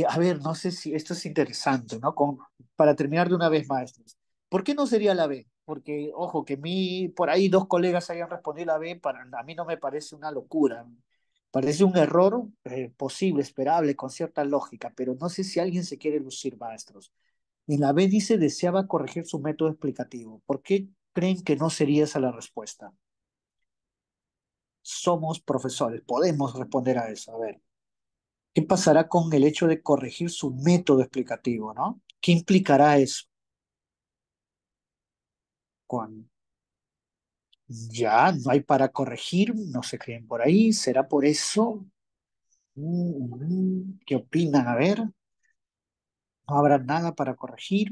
a ver, no sé si esto es interesante, ¿no? Para terminar de una vez, maestros. ¿Por qué no sería la B? Porque, ojo, que por ahí dos colegas hayan respondido la B, a mí no me parece una locura. Parece un error posible, esperable, con cierta lógica, pero no sé si alguien se quiere lucir, maestros. En la B dice deseaba corregir su método explicativo. ¿Por qué creen que no sería esa la respuesta? Somos profesores, podemos responder a eso. A ver, ¿qué pasará con el hecho de corregir su método explicativo, ¿no? ¿Qué implicará eso? Cuando ya no hay para corregir, no se creen por ahí, ¿será por eso? ¿Qué opinan? A ver, no habrá nada para corregir,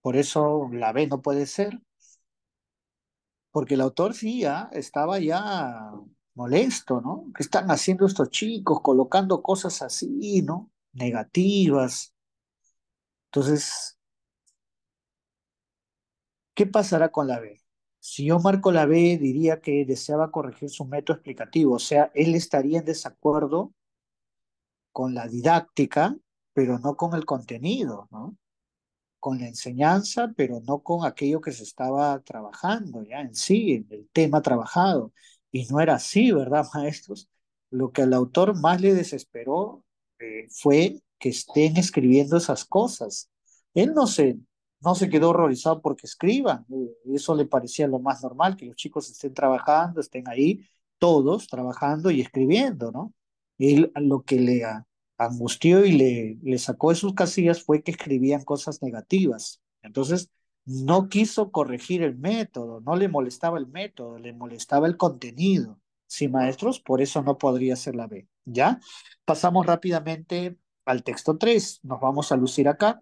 por eso la B no puede ser. Porque el autor sí ya estaba ya molesto, ¿no? ¿Qué están haciendo estos chicos colocando cosas así, ¿no? Negativas. Entonces, ¿qué pasará con la B? Si yo marco la B, diría que deseaba corregir su método explicativo, o sea, él estaría en desacuerdo con la didáctica, pero no con el contenido, ¿no? Con la enseñanza, pero no con aquello que se estaba trabajando ya en sí, en el tema trabajado. Y no era así, ¿verdad, maestros? Lo que al autor más le desesperó fue que estén escribiendo esas cosas. Él no se quedó horrorizado porque escriban. Eso le parecía lo más normal, que los chicos estén trabajando, estén ahí, todos trabajando y escribiendo, ¿no? Él lo que angustió y le sacó de sus casillas fue que escribían cosas negativas. Entonces, no quiso corregir el método, no le molestaba el método, le molestaba el contenido. Sí, maestros, por eso no podría ser la B. ¿Ya? Pasamos rápidamente al texto 3. Nos vamos a lucir acá.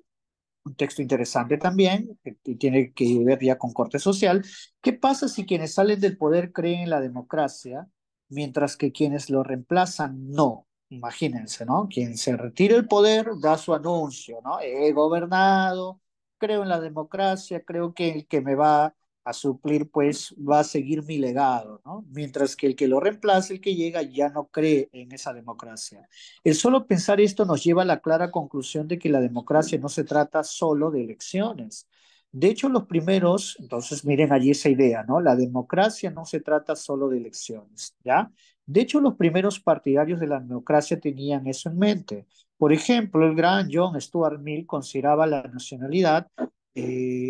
Un texto interesante también, que tiene que ver ya con corte social. ¿Qué pasa si quienes salen del poder creen en la democracia, mientras que quienes lo reemplazan no? Imagínense, ¿no? Quien se retira del poder da su anuncio, ¿no? He gobernado, creo en la democracia, creo que el que me va a suplir, pues va a seguir mi legado, ¿no? Mientras que el que lo reemplaza, el que llega, ya no cree en esa democracia. El solo pensar esto nos lleva a la clara conclusión de que la democracia no se trata solo de elecciones. De hecho, los primeros, entonces miren allí esa idea, ¿no? La democracia no se trata solo de elecciones, ¿ya? De hecho, los primeros partidarios de la democracia tenían eso en mente. Por ejemplo, el gran John Stuart Mill consideraba la nacionalidad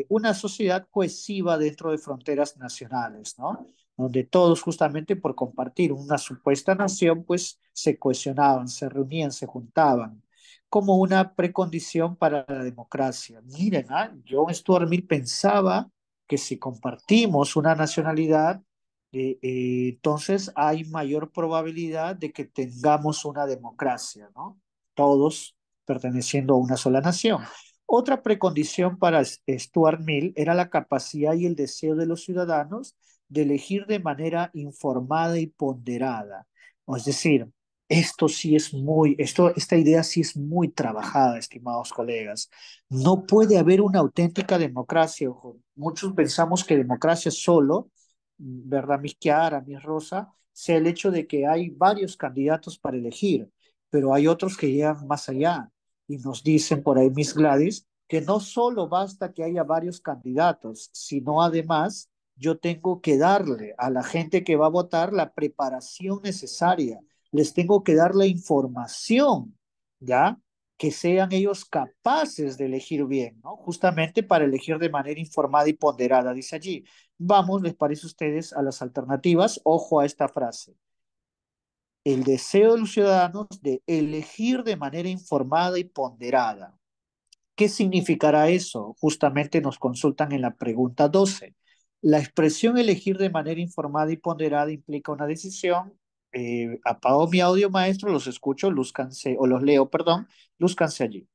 una sociedad cohesiva dentro de fronteras nacionales, ¿no? Donde todos justamente por compartir una supuesta nación, pues se cohesionaban, se reunían, se juntaban, como una precondición para la democracia. Miren, John Stuart Mill pensaba que si compartimos una nacionalidad, entonces hay mayor probabilidad de que tengamos una democracia, ¿no? Todos perteneciendo a una sola nación. Otra precondición para Stuart Mill era la capacidad y el deseo de los ciudadanos de elegir de manera informada y ponderada. Es decir, esta idea sí es muy trabajada, estimados colegas. No puede haber una auténtica democracia. Ojo. Muchos pensamos que democracia solo, ¿verdad? Mis Chiara, mis Rosa, sea el hecho de que hay varios candidatos para elegir, pero hay otros que llegan más allá y nos dicen por ahí Miss Gladys que no solo basta que haya varios candidatos, sino además yo tengo que darle a la gente que va a votar la preparación necesaria, les tengo que dar la información, ¿ya? Que sean ellos capaces de elegir bien, ¿no? Justamente para elegir de manera informada y ponderada, dice allí. Vamos, ¿les parece a ustedes a las alternativas? Ojo a esta frase. El deseo de los ciudadanos de elegir de manera informada y ponderada. ¿Qué significará eso? Justamente nos consultan en la pregunta 12. La expresión elegir de manera informada y ponderada implica una decisión. Apago mi audio, maestro, los escucho, lúzcanse, o los leo, perdón, lúzcanse allí.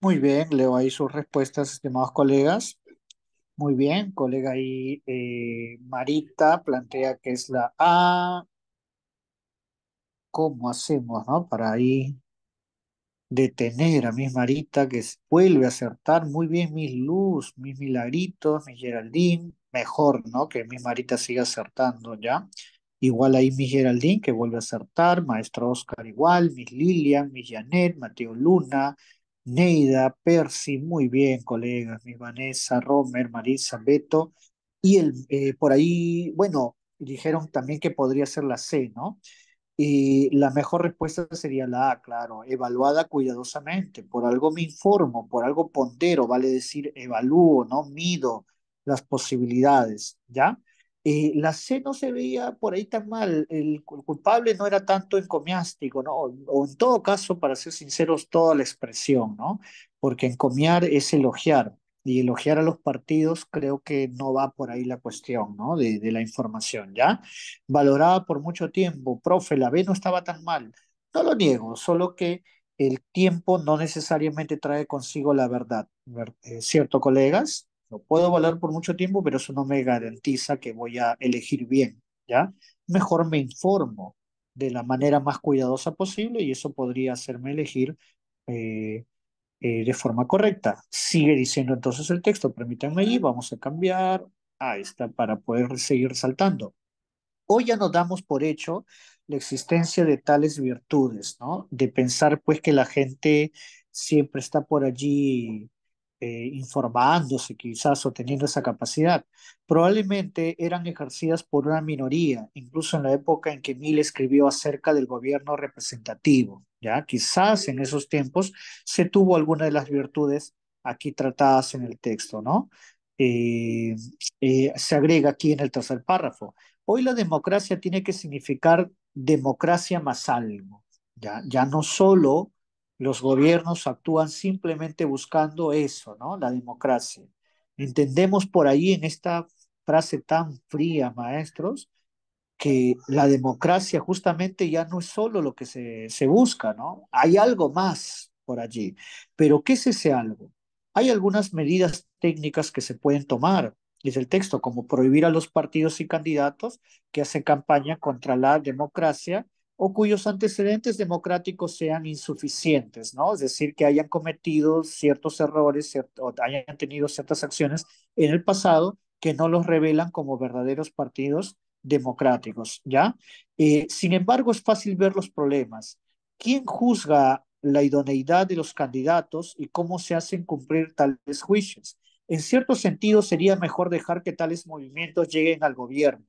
Muy bien, leo ahí sus respuestas, estimados colegas. Muy bien, colega ahí, Marita plantea que es la A. ¿Cómo hacemos, no? Para ahí detener a Miss Marita, que vuelve a acertar muy bien Miss Luz, Miss Milagritos, Miss Geraldine, mejor, ¿no? Que Miss Marita siga acertando, ¿ya? Igual ahí Miss Geraldine, que vuelve a acertar, Maestro Oscar igual, Miss Lilian, Miss Janet, Mateo Luna, Neida, Percy, muy bien, colegas, Miss Vanessa, Romer, Marisa, Beto, Y por ahí, bueno, dijeron también que podría ser la C, ¿no? Y la mejor respuesta sería la A, claro, evaluada cuidadosamente. Por algo me informo, por algo pondero, vale decir, evalúo, ¿no? Mido las posibilidades, ¿ya? La C no se veía por ahí tan mal, el culpable no era tanto encomiástico, ¿no? O en todo caso, para ser sinceros, toda la expresión, ¿no? Porque encomiar es elogiar, y elogiar a los partidos creo que no va por ahí la cuestión, ¿no? De la información, ¿ya? Valorada por mucho tiempo. Profe, la B no estaba tan mal. No lo niego, solo que el tiempo no necesariamente trae consigo la verdad. ¿Cierto, colegas? Lo puedo valorar por mucho tiempo, pero eso no me garantiza que voy a elegir bien, ¿ya? Mejor me informo de la manera más cuidadosa posible y eso podría hacerme elegir eh, de forma correcta. Sigue diciendo entonces el texto, permítanme allí, vamos a cambiar. Ahí está, para poder seguir resaltando. Hoy ya nos damos por hecho la existencia de tales virtudes, ¿no? De pensar pues que la gente siempre está por allí informándose quizás o teniendo esa capacidad. Probablemente eran ejercidas por una minoría, incluso en la época en que Mill escribió acerca del gobierno representativo, ¿ya? Quizás en esos tiempos se tuvo alguna de las virtudes aquí tratadas en el texto, ¿no? Eh, Se agrega aquí en el tercer párrafo. Hoy la democracia tiene que significar democracia más algo. Ya no solo los gobiernos actúan simplemente buscando eso, ¿no? La democracia. Entendemos por ahí en esta frase tan fría, maestros, que la democracia justamente ya no es solo lo que se busca, ¿no? Hay algo más por allí. Pero ¿qué es ese algo? Hay algunas medidas técnicas que se pueden tomar, dice el texto, como prohibir a los partidos y candidatos que hacen campaña contra la democracia o cuyos antecedentes democráticos sean insuficientes, ¿no? Es decir, que hayan cometido ciertos errores o hayan tenido ciertas acciones en el pasado que no los revelan como verdaderos partidos democráticos, ¿ya? Sin embargo, es fácil ver los problemas. ¿Quién juzga la idoneidad de los candidatos y cómo se hacen cumplir tales juicios? En cierto sentido, sería mejor dejar que tales movimientos lleguen al gobierno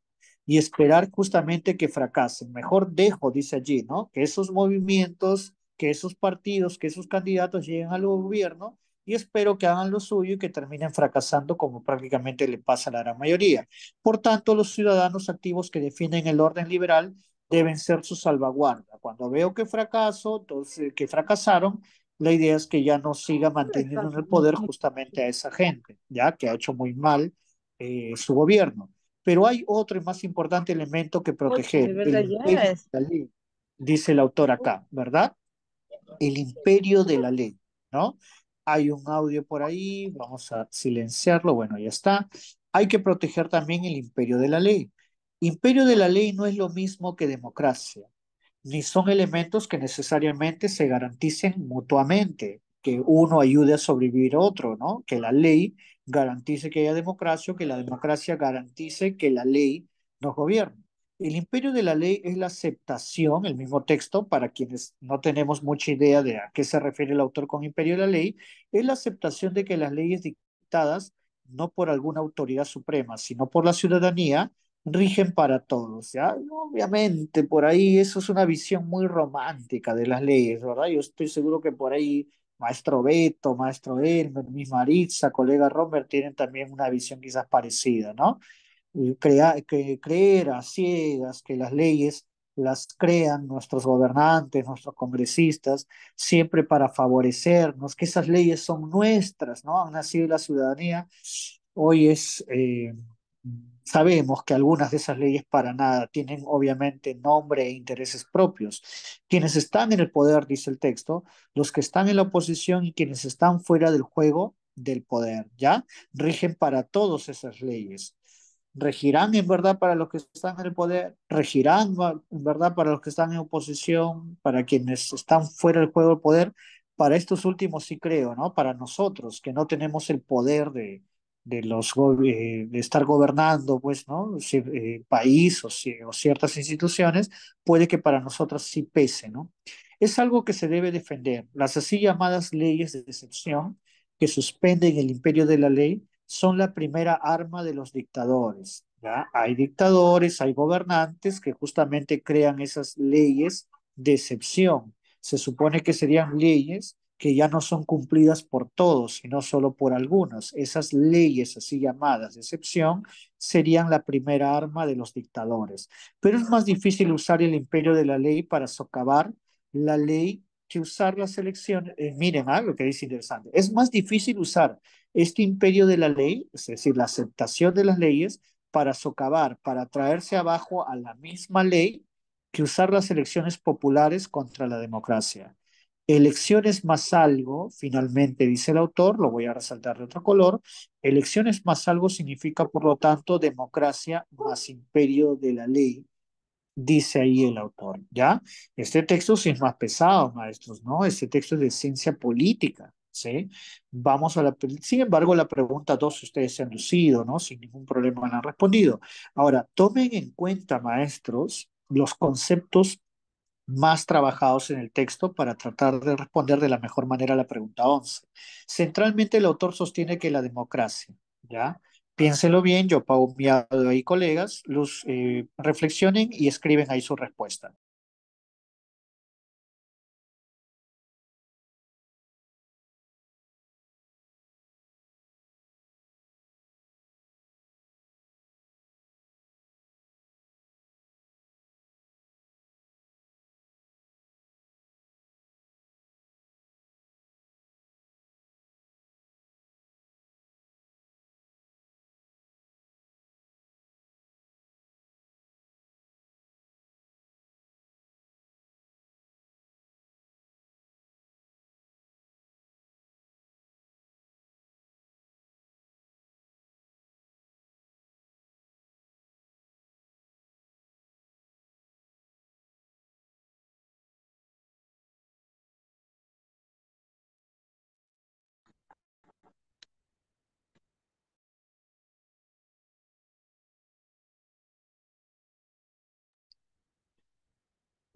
y esperar justamente que fracasen. Mejor dejo, dice allí, ¿no? Que esos movimientos, que esos partidos, que esos candidatos lleguen al gobierno y espero que hagan lo suyo y que terminen fracasando como prácticamente le pasa a la gran mayoría. Por tanto, los ciudadanos activos que defienden el orden liberal deben ser su salvaguarda. Cuando veo que fracaso, entonces, que fracasaron, la idea es que ya no siga manteniendo en el poder justamente a esa gente, ya que ha hecho muy mal su gobierno. Pero hay otro y más importante elemento que Oye, proteger, de el verdad ya imperio es. de la ley, dice el autor acá, ¿verdad? El imperio de la ley, ¿no? Hay un audio por ahí, vamos a silenciarlo, bueno, ya está. Hay que proteger también el imperio de la ley. Imperio de la ley no es lo mismo que democracia, ni son elementos que necesariamente se garanticen mutuamente, que uno ayude a sobrevivir a otro, ¿no? Que la ley garantice que haya democracia o que la democracia garantice que la ley nos gobierne. El imperio de la ley es la aceptación, el mismo texto, para quienes no tenemos mucha idea de a qué se refiere el autor con imperio de la ley, es la aceptación de que las leyes dictadas no por alguna autoridad suprema, sino por la ciudadanía, rigen para todos, ¿ya? Obviamente, por ahí eso es una visión muy romántica de las leyes, ¿verdad? Yo estoy seguro que por ahí maestro Beto, maestro Elmer, misma Maritza, colega Romer, tienen también una visión quizás parecida, ¿no? Que creer a ciegas que las leyes las crean nuestros gobernantes, nuestros congresistas, siempre para favorecernos, que esas leyes son nuestras, ¿no? Han nacido de la ciudadanía. Hoy sabemos que algunas de esas leyes para nada tienen obviamente nombre e intereses propios. Quienes están en el poder, dice el texto, los que están en la oposición y quienes están fuera del juego del poder, ¿ya? Rigen para todos esas leyes. Regirán en verdad para los que están en el poder, regirán en verdad para los que están en oposición, para quienes están fuera del juego del poder. Para estos últimos sí creo, ¿no? Para nosotros que no tenemos el poder de estar gobernando, pues, ¿no? País o ciertas instituciones, puede que para nosotros sí pese, ¿no? Es algo que se debe defender. Las así llamadas leyes de excepción que suspenden el imperio de la ley son la primera arma de los dictadores. ¿Ya? Hay dictadores, hay gobernantes que justamente crean esas leyes de excepción. Se supone que serían leyes que ya no son cumplidas por todos, sino solo por algunos. Esas leyes así llamadas de excepción serían la primera arma de los dictadores. Pero es más difícil usar el imperio de la ley para socavar la ley que usar las elecciones. Miren, lo que dice interesante. Es más difícil usar este imperio de la ley, es decir, la aceptación de las leyes, para socavar, para traerse abajo a la misma ley que usar las elecciones populares contra la democracia. Elecciones más algo, finalmente dice el autor, lo voy a resaltar de otro color, elecciones más algo significa, por lo tanto, democracia más imperio de la ley, dice ahí el autor, ¿ya? Este texto sí es más pesado, maestros, ¿no? Este texto es de ciencia política, ¿sí? Vamos a sin embargo, la pregunta 2 ustedes se han lucido, ¿no? Sin ningún problema la han respondido. Ahora, tomen en cuenta, maestros, los conceptos más trabajados en el texto para tratar de responder de la mejor manera a la pregunta 11. Centralmente el autor sostiene que la democracia, ¿ya? Piénsenlo bien, yo pago mi audio ahí, colegas, reflexionen y escriben ahí su respuesta.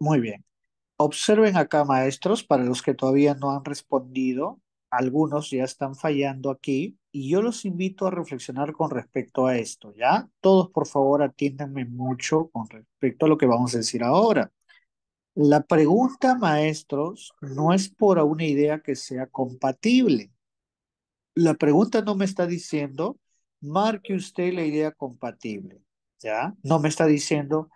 Muy bien. Observen acá, maestros, para los que todavía no han respondido, algunos ya están fallando aquí y yo los invito a reflexionar con respecto a esto, ¿ya? Todos, por favor, atiéndanme mucho con respecto a lo que vamos a decir ahora. La pregunta, maestros, no es por una idea que sea compatible. La pregunta no me está diciendo, marque usted la idea compatible, ¿ya? No me está diciendo,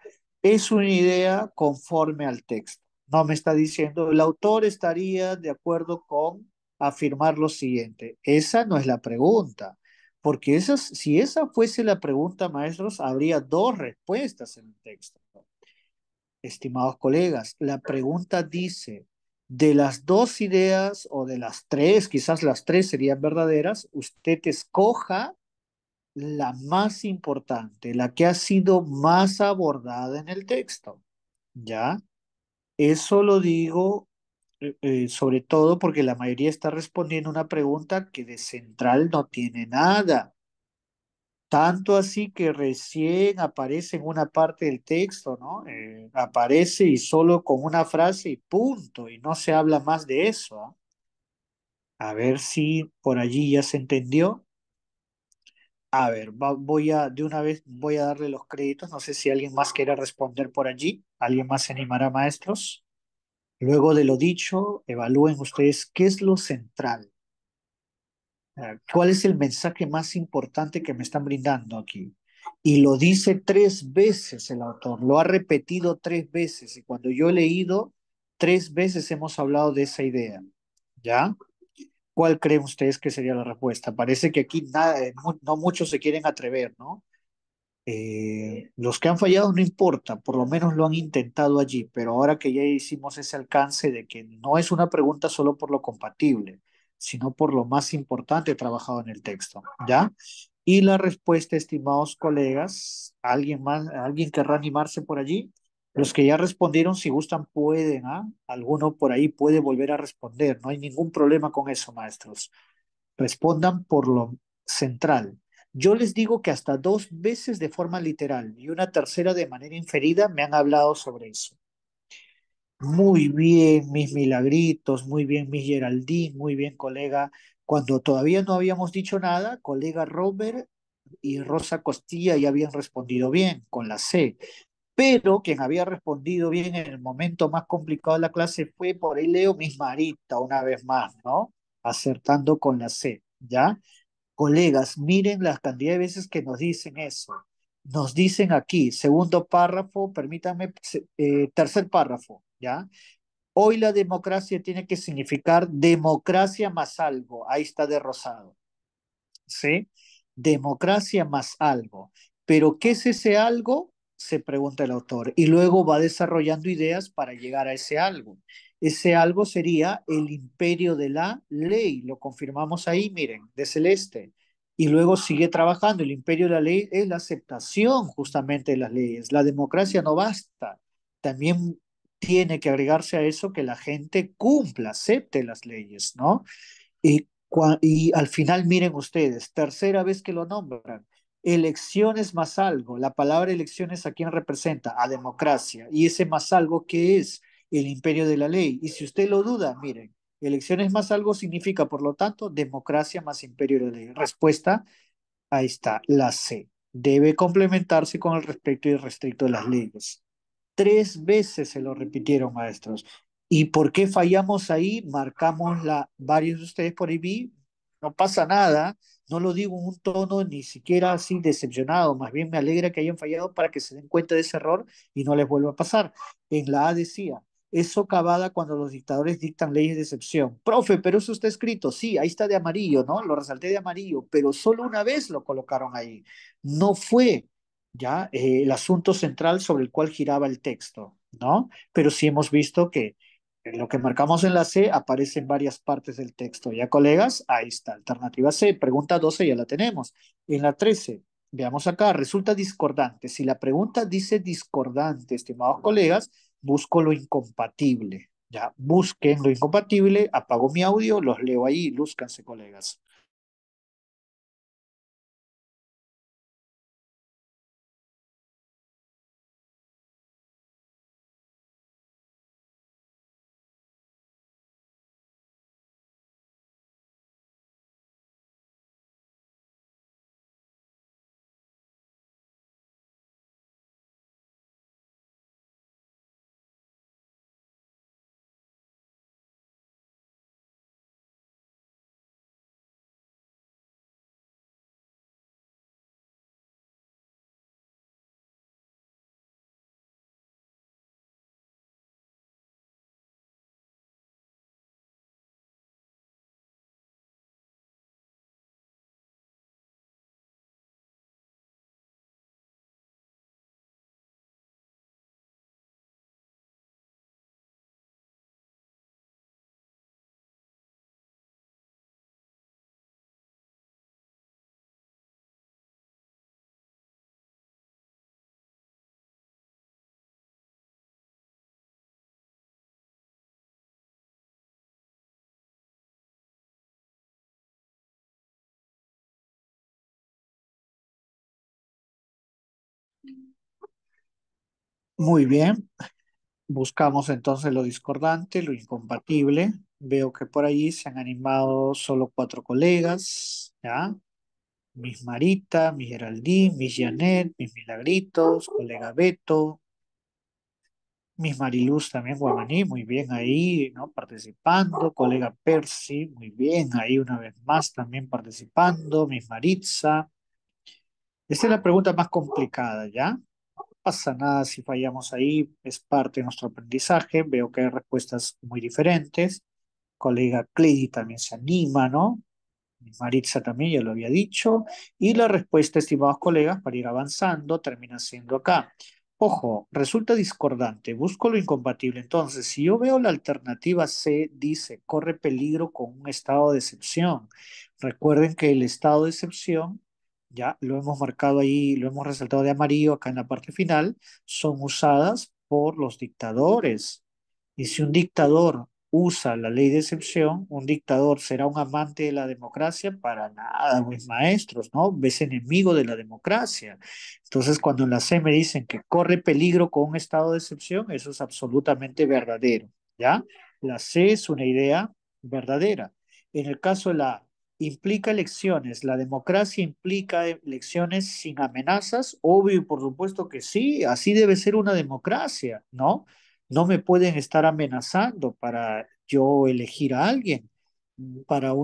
es una idea conforme al texto. No me está diciendo, el autor estaría de acuerdo con afirmar lo siguiente. Esa no es la pregunta, porque si esa fuese la pregunta, maestros, habría dos respuestas en el texto. Estimados colegas, la pregunta dice, de las dos ideas o de las tres, quizás las tres serían verdaderas, usted escoja la más importante, la que ha sido más abordada en el texto. ¿Ya? Eso lo digo sobre todo porque la mayoría está respondiendo una pregunta que de central no tiene nada. Tanto así que recién aparece en una parte del texto, ¿no? Aparece y solo con una frase y punto, y no se habla más de eso, ¿ah? A ver si por allí ya se entendió. A ver, de una vez voy a darle los créditos. No sé si alguien más quiere responder por allí. ¿Alguien más se animará, maestros? Luego de lo dicho, evalúen ustedes qué es lo central. ¿Cuál es el mensaje más importante que me están brindando aquí? Y lo dice tres veces el autor, lo ha repetido tres veces. Y cuando yo he leído, tres veces hemos hablado de esa idea. ¿Ya? ¿Cuál creen ustedes que sería la respuesta? Parece que aquí no muchos se quieren atrever, ¿no? Los que han fallado no importa, por lo menos lo han intentado allí, pero ahora que ya hicimos ese alcance de que no es una pregunta solo por lo compatible, sino por lo más importante trabajado en el texto, ¿ya? Y la respuesta, estimados colegas, ¿alguien más, alguien querrá animarse por allí? Los que ya respondieron, si gustan, pueden, ¿ah? Alguno por ahí puede volver a responder, no hay ningún problema con eso, maestros. Respondan por lo central. Yo les digo que hasta dos veces de forma literal y una tercera de manera inferida me han hablado sobre eso. Muy bien, mis Milagritos, muy bien, mis Geraldine, muy bien, colega. Cuando todavía no habíamos dicho nada, colega Robert y Rosa Costilla ya habían respondido bien con la C. Pero quien había respondido bien en el momento más complicado de la clase fue, por ahí leo, Miss Marita, una vez más, ¿no? Acertando con la C, ¿ya? Colegas, miren la cantidad de veces que nos dicen eso. Nos dicen aquí, segundo párrafo, permítanme, tercer párrafo, ¿ya? Hoy la democracia tiene que significar democracia más algo. Ahí está de rosado. ¿Sí? Democracia más algo. Pero ¿qué es ese algo? Se pregunta el autor. Y luego va desarrollando ideas para llegar a ese algo. Ese algo sería el imperio de la ley. Lo confirmamos ahí, miren, de celeste. Y luego sigue trabajando. El imperio de la ley es la aceptación justamente de las leyes. La democracia no basta. También tiene que agregarse a eso que la gente cumpla, acepte las leyes, ¿no? Y al final, miren ustedes, tercera vez que lo nombran, elecciones más algo. La palabra elecciones, ¿a quién representa? A democracia. Y ese más algo, ¿qué es? El imperio de la ley. Y si usted lo duda, miren, elecciones más algo significa, por lo tanto, democracia más imperio de la ley. Respuesta, ahí está, la C. Debe complementarse con el respecto y restricto de las leyes. Tres veces se lo repitieron, maestros. ¿Y por qué fallamos ahí? Marcamos varios de ustedes por ahí vi, no pasa nada, no lo digo en un tono ni siquiera así decepcionado, más bien me alegra que hayan fallado para que se den cuenta de ese error y no les vuelva a pasar. En la A decía, es socavada cuando los dictadores dictan leyes de excepción. Profe, pero eso está escrito, sí, ahí está de amarillo, ¿no? Lo resalté de amarillo, pero solo una vez lo colocaron ahí. No fue ya el asunto central sobre el cual giraba el texto, ¿no? Pero sí hemos visto que lo que marcamos en la C aparece en varias partes del texto. ¿Ya, colegas? Ahí está, alternativa C. Pregunta 12 ya la tenemos. En la 13, veamos acá, resulta discordante. Si la pregunta dice discordante, estimados colegas, busco lo incompatible. Ya, busquen lo incompatible, apago mi audio, los leo ahí, lúzcanse, colegas. Muy bien. Buscamos entonces lo discordante, lo incompatible. Veo que por allí se han animado solo cuatro colegas, ¿ya? Miss Marita, Miss Geraldine, Miss Janet, Miss Milagritos, colega Beto, Miss Mariluz también, Guamaní, muy bien ahí, ¿no? Participando, colega Percy, muy bien ahí una vez más también participando, Miss Maritza. Esta es la pregunta más complicada, ¿ya? Pasa nada si fallamos ahí, es parte de nuestro aprendizaje. Veo que hay respuestas muy diferentes. Colega Cleidy también se anima, ¿no? Maritza también ya lo había dicho. Y la respuesta, estimados colegas, para ir avanzando, termina siendo acá. Ojo, resulta discordante, busco lo incompatible. Entonces, si yo veo la alternativa C, dice, corre peligro con un estado de excepción. Recuerden que el estado de excepción, ya lo hemos marcado ahí, lo hemos resaltado de amarillo acá en la parte final, son usadas por los dictadores. Y si un dictador usa la ley de excepción, un dictador será un amante de la democracia, para nada, mis maestros, ¿no? Es enemigo de la democracia. Entonces, cuando en la C me dicen que corre peligro con un estado de excepción, eso es absolutamente verdadero, ¿ya? La C es una idea verdadera. En el caso de la A, implica elecciones. La democracia implica elecciones sin amenazas. Obvio y por supuesto que sí, así debe ser una democracia, ¿no? No me pueden estar amenazando para yo elegir a alguien. Para en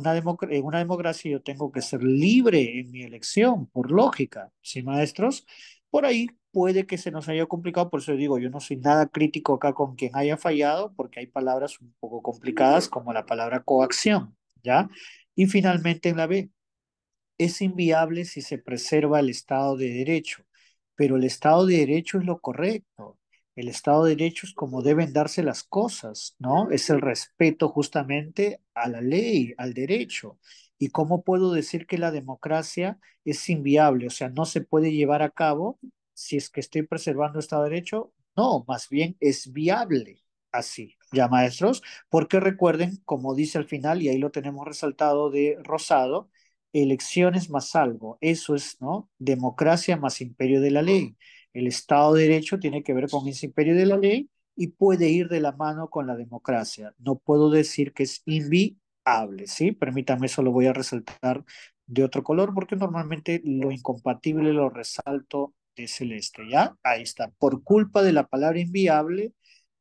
una democracia yo tengo que ser libre en mi elección, por lógica, ¿sí, maestros? Por ahí puede que se nos haya complicado, por eso digo, yo no soy nada crítico acá con quien haya fallado, porque hay palabras un poco complicadas como la palabra coacción, ¿ya? Y finalmente en la B, es inviable si se preserva el Estado de Derecho, pero el Estado de Derecho es lo correcto. El Estado de Derecho es como deben darse las cosas, ¿no? Es el respeto justamente a la ley, al derecho. ¿Y cómo puedo decir que la democracia es inviable? O sea, no se puede llevar a cabo si es que estoy preservando el Estado de Derecho. No, más bien es viable así, ¿ya, maestros? Porque recuerden, como dice al final, y ahí lo tenemos resaltado de rosado, elecciones más algo. Eso es, ¿no? Democracia más imperio de la ley. El Estado de Derecho tiene que ver con ese imperio de la ley y puede ir de la mano con la democracia. No puedo decir que es inviable, ¿sí? Permítame, eso lo voy a resaltar de otro color porque normalmente lo incompatible lo resalto de celeste, ¿ya? Ahí está. Por culpa de la palabra inviable,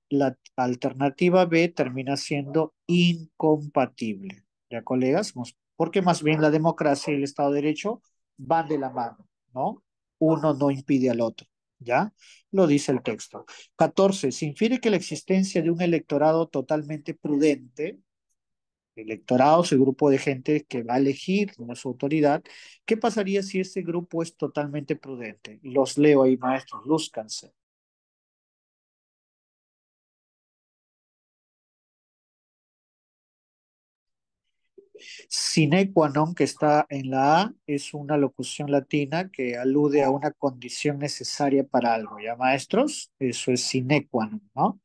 la alternativa B termina siendo incompatible. ¿Ya, colegas? Porque más bien la democracia y el Estado de Derecho van de la mano, ¿no? Uno no impide al otro, ¿ya? Lo dice el texto. 14. Se infiere que la existencia de un electorado totalmente prudente, electorado es el grupo de gente que va a elegir a su autoridad. ¿Qué pasaría si ese grupo es totalmente prudente? Los leo ahí, maestros, lúzcanse. Sine qua non, que está en la A, es una locución latina que alude a una condición necesaria para algo, ¿ya, maestros? Eso es sine qua non, ¿no?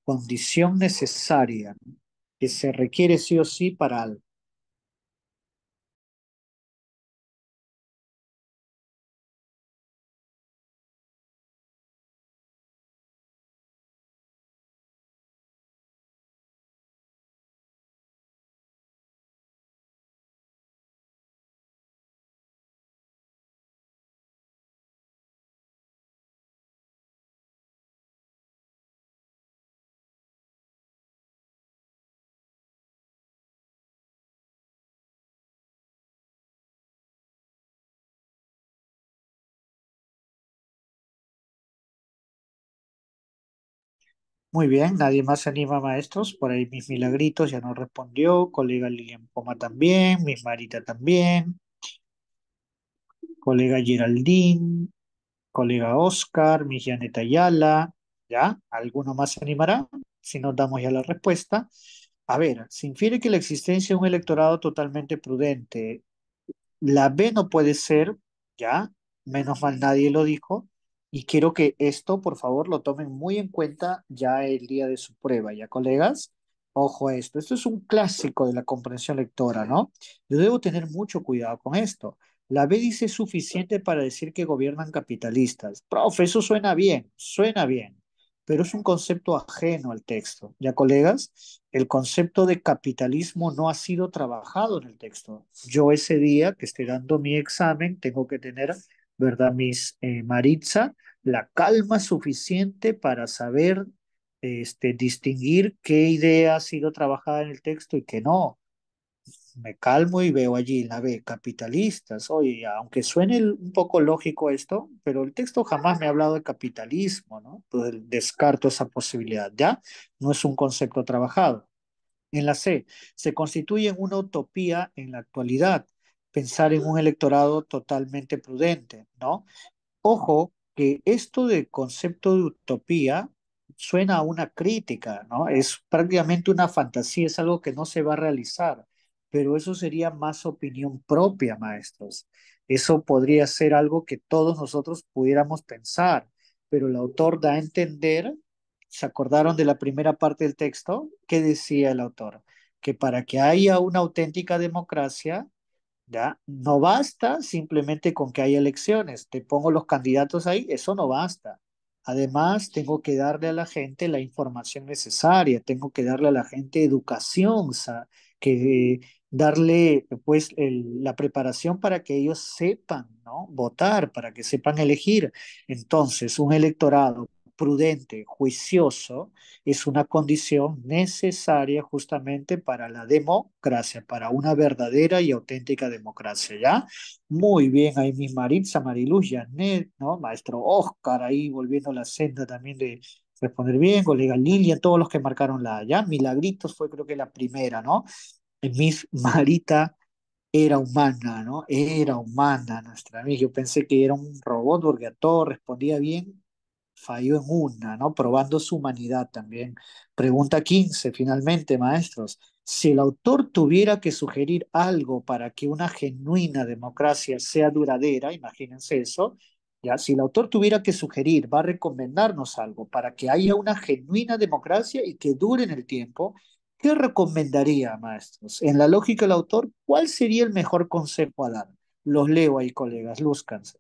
Condición necesaria, ¿no? Que se requiere sí o sí para algo. Muy bien, nadie más se anima, maestros. Por ahí mis milagritos ya no respondió, colega Lilian Poma también, mis Marita también, colega Geraldine, colega Oscar, mi Janet Ayala, ¿ya? ¿Alguno más se animará? Si nos damos ya la respuesta. A ver, se infiere que la existencia de un electorado totalmente prudente. La B no puede ser, ¿ya? Menos mal nadie lo dijo. Y quiero que esto, por favor, lo tomen muy en cuenta ya el día de su prueba, ¿ya, colegas? Ojo a esto. Esto es un clásico de la comprensión lectora, ¿no? Yo debo tener mucho cuidado con esto. La B dice suficiente para decir que gobiernan capitalistas. Profe, eso suena bien, pero es un concepto ajeno al texto. ¿Ya, colegas? El concepto de capitalismo no ha sido trabajado en el texto. Yo ese día que estoy dando mi examen tengo que tener, ¿verdad, Miss Maritza? La calma suficiente para saber distinguir qué idea ha sido trabajada en el texto y qué no. Me calmo y veo allí la B, capitalistas. Oye, aunque suene un poco lógico esto, pero el texto jamás me ha hablado de capitalismo, ¿no? Entonces descarto esa posibilidad, ¿ya? No es un concepto trabajado. En la C, se constituye en una utopía en la actualidad pensar en un electorado totalmente prudente, ¿no? Ojo, que esto del concepto de utopía suena a una crítica, ¿no? Es prácticamente una fantasía, es algo que no se va a realizar, pero eso sería más opinión propia, maestros. Eso podría ser algo que todos nosotros pudiéramos pensar, pero el autor da a entender ¿Se acordaron de la primera parte del texto? ¿Qué decía el autor? Que para que haya una auténtica democracia, ¿ya? No basta simplemente con que haya elecciones. Te pongo los candidatos ahí, eso no basta. Además, tengo que darle a la gente la información necesaria, tengo que darle a la gente educación, que darle pues la preparación para que ellos sepan, ¿no? Votar, para que sepan elegir. Entonces, un electorado prudente, juicioso, es una condición necesaria justamente para la democracia, para una verdadera y auténtica democracia, ¿ya? Muy bien, ahí mi Maritza, Mariluz, Janet, ¿no? Maestro Oscar, ahí volviendo a la senda también de responder bien, colega Lilia, todos los que marcaron la, ¿ya? Milagritos fue creo que la primera, ¿no? Miss Marita era humana, ¿no? Era humana nuestra amiga. Yo pensé que era un robot porque a todo respondía bien, falló en una, ¿no? Probando su humanidad también. Pregunta 15, finalmente, maestros. Si el autor tuviera que sugerir algo para que una genuina democracia sea duradera, imagínense eso, ya, si el autor tuviera que sugerir, va a recomendarnos algo para que haya una genuina democracia y que dure en el tiempo, ¿qué recomendaría, maestros? En la lógica del autor, ¿cuál sería el mejor consejo a dar? Los leo ahí, colegas, lúzcanse.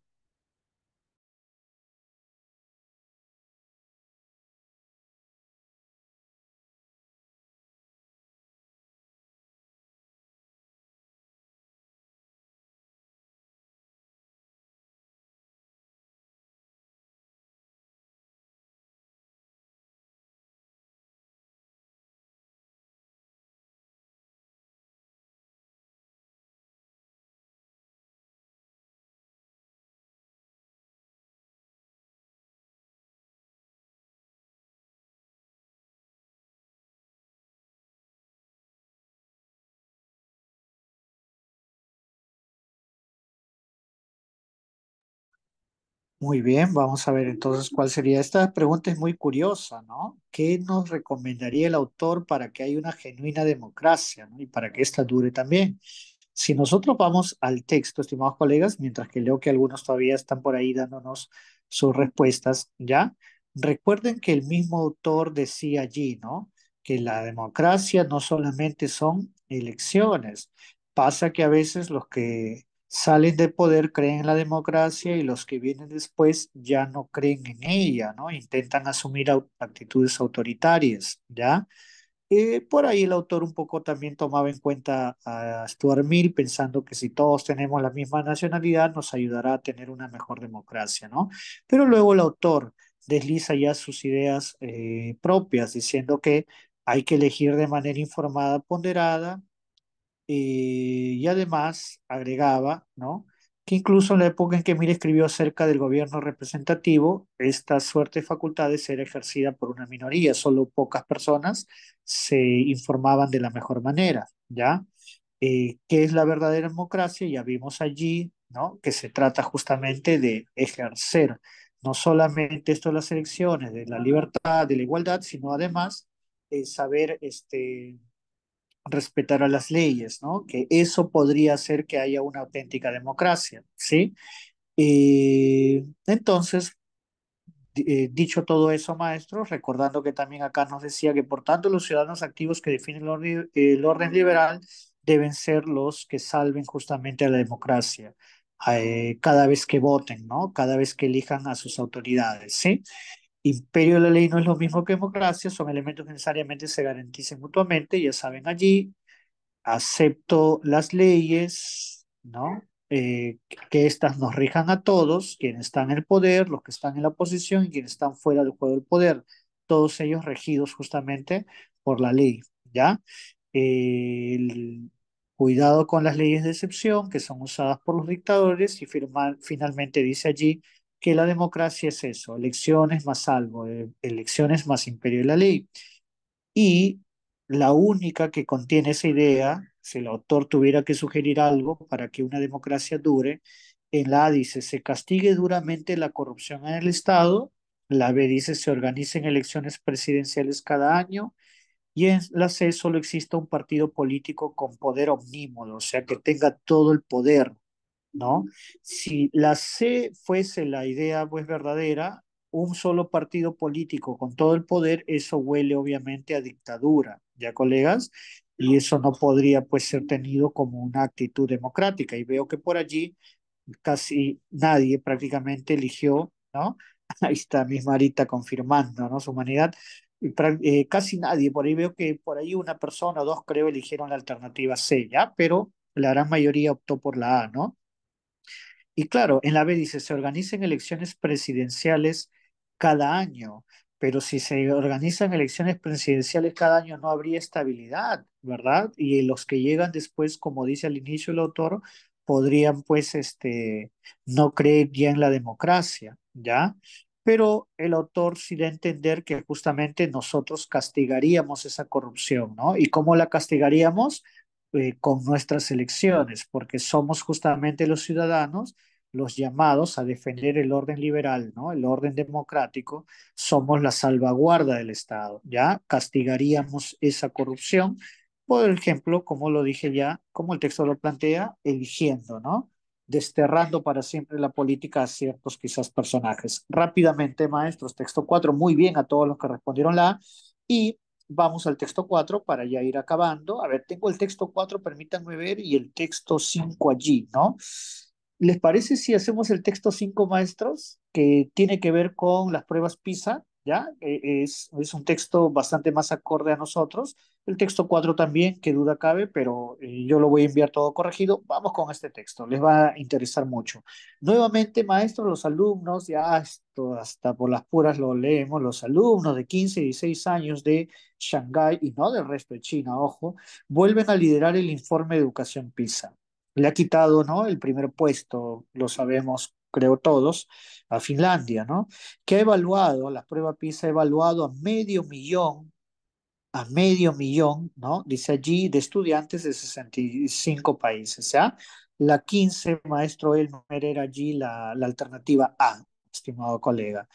Muy bien, vamos a ver entonces cuál sería. Esta pregunta es muy curiosa, ¿no? ¿Qué nos recomendaría el autor para que haya una genuina democracia, ¿no? Y para que ésta dure también? Si nosotros vamos al texto, estimados colegas, mientras que leo que algunos todavía están por ahí dándonos sus respuestas, ¿ya? Recuerden que el mismo autor decía allí, ¿no? Que la democracia no solamente son elecciones. Pasa que a veces los que salen del poder creen en la democracia y los que vienen después ya no creen en ella, ¿no? Intentan asumir actitudes autoritarias, ¿ya? Por ahí el autor un poco también tomaba en cuenta a Stuart Mill, pensando que si todos tenemos la misma nacionalidad nos ayudará a tener una mejor democracia, ¿no? Pero luego el autor desliza ya sus ideas propias, diciendo que hay que elegir de manera informada, ponderada, y además agregaba, ¿no? Que incluso en la época en que Mill escribió acerca del gobierno representativo, esta suerte de facultades era ejercida por una minoría, solo pocas personas se informaban de la mejor manera, ¿ya? ¿Qué es la verdadera democracia? Ya vimos allí, ¿no? Que se trata justamente de ejercer no solamente esto de las elecciones, de la libertad, de la igualdad, sino además saber respetar a las leyes, ¿no? Que eso podría hacer que haya una auténtica democracia, ¿sí? Entonces, dicho todo eso, maestro, recordando que también acá nos decía que por tanto los ciudadanos activos que definen el orden liberal deben ser los que salven justamente a la democracia, cada vez que voten, ¿no? Cada vez que elijan a sus autoridades, ¿sí? Imperio de la ley no es lo mismo que democracia, son elementos que necesariamente se garanticen mutuamente, ya saben allí, acepto las leyes, ¿no? Que éstas nos rijan a todos, quienes están en el poder, los que están en la oposición y quienes están fuera del juego del poder, todos ellos regidos justamente por la ley, ¿ya? El cuidado con las leyes de excepción que son usadas por los dictadores y finalmente dice allí que la democracia es eso, elecciones más algo, elecciones más imperio de la ley. Y la única que contiene esa idea, si el autor tuviera que sugerir algo para que una democracia dure, en la A dice, se castigue duramente la corrupción en el Estado, la B dice, se organicen elecciones presidenciales cada año, y en la C solo exista un partido político con poder omnímodo, o sea, que tenga todo el poder, ¿no? Si la C fuese la idea pues verdadera, un solo partido político con todo el poder, eso huele obviamente a dictadura, ¿ya, colegas? Y eso no podría pues ser tenido como una actitud democrática. Y veo que por allí casi nadie prácticamente eligió, ¿no? Ahí está mi Marita confirmando, ¿no? Su humanidad. Casi nadie, por ahí veo que por ahí una persona o dos creo eligieron la alternativa C, ¿ya? Pero la gran mayoría optó por la A, ¿no? Y claro, en la B dice, se organizan elecciones presidenciales cada año, pero si se organizan elecciones presidenciales cada año no habría estabilidad, ¿verdad? Y los que llegan después, como dice al inicio el autor, podrían pues no creer ya en la democracia, ¿ya? Pero el autor sí da a entender que justamente nosotros castigaríamos esa corrupción, ¿no? ¿Y cómo la castigaríamos? Con nuestras elecciones, porque somos justamente los ciudadanos los llamados a defender el orden liberal, ¿no? El orden democrático, somos la salvaguarda del Estado, ¿ya? Castigaríamos esa corrupción, por ejemplo, como lo dije ya, como el texto lo plantea, eligiendo, ¿no? Desterrando para siempre la política a ciertos quizás personajes. Rápidamente, maestros, texto 4 muy bien a todos los que respondieron la A, y vamos al texto 4 para ya ir acabando. A ver, tengo el texto 4, permítanme ver, y el texto 5 allí, ¿no? ¿Les parece si hacemos el texto 5 maestros, que tiene que ver con las pruebas PISA? ¿Ya? Es un texto bastante más acorde a nosotros. El texto 4 también, que duda cabe, pero yo lo voy a enviar todo corregido. Vamos con este texto, les va a interesar mucho. Nuevamente, maestros, los alumnos, ya esto hasta por las puras lo leemos, los alumnos de 15 y 16 años de Shanghái, y no del resto de China, ojo, vuelven a liderar el informe de educación PISA. Le ha quitado, ¿no? El primer puesto, lo sabemos, creo todos, a Finlandia, ¿no? Que ha evaluado, la prueba PISA ha evaluado a medio millón, ¿no? Dice allí, de estudiantes de 65 países, ¿ya? La 15 maestro Elmer, era allí la alternativa A, estimado colega.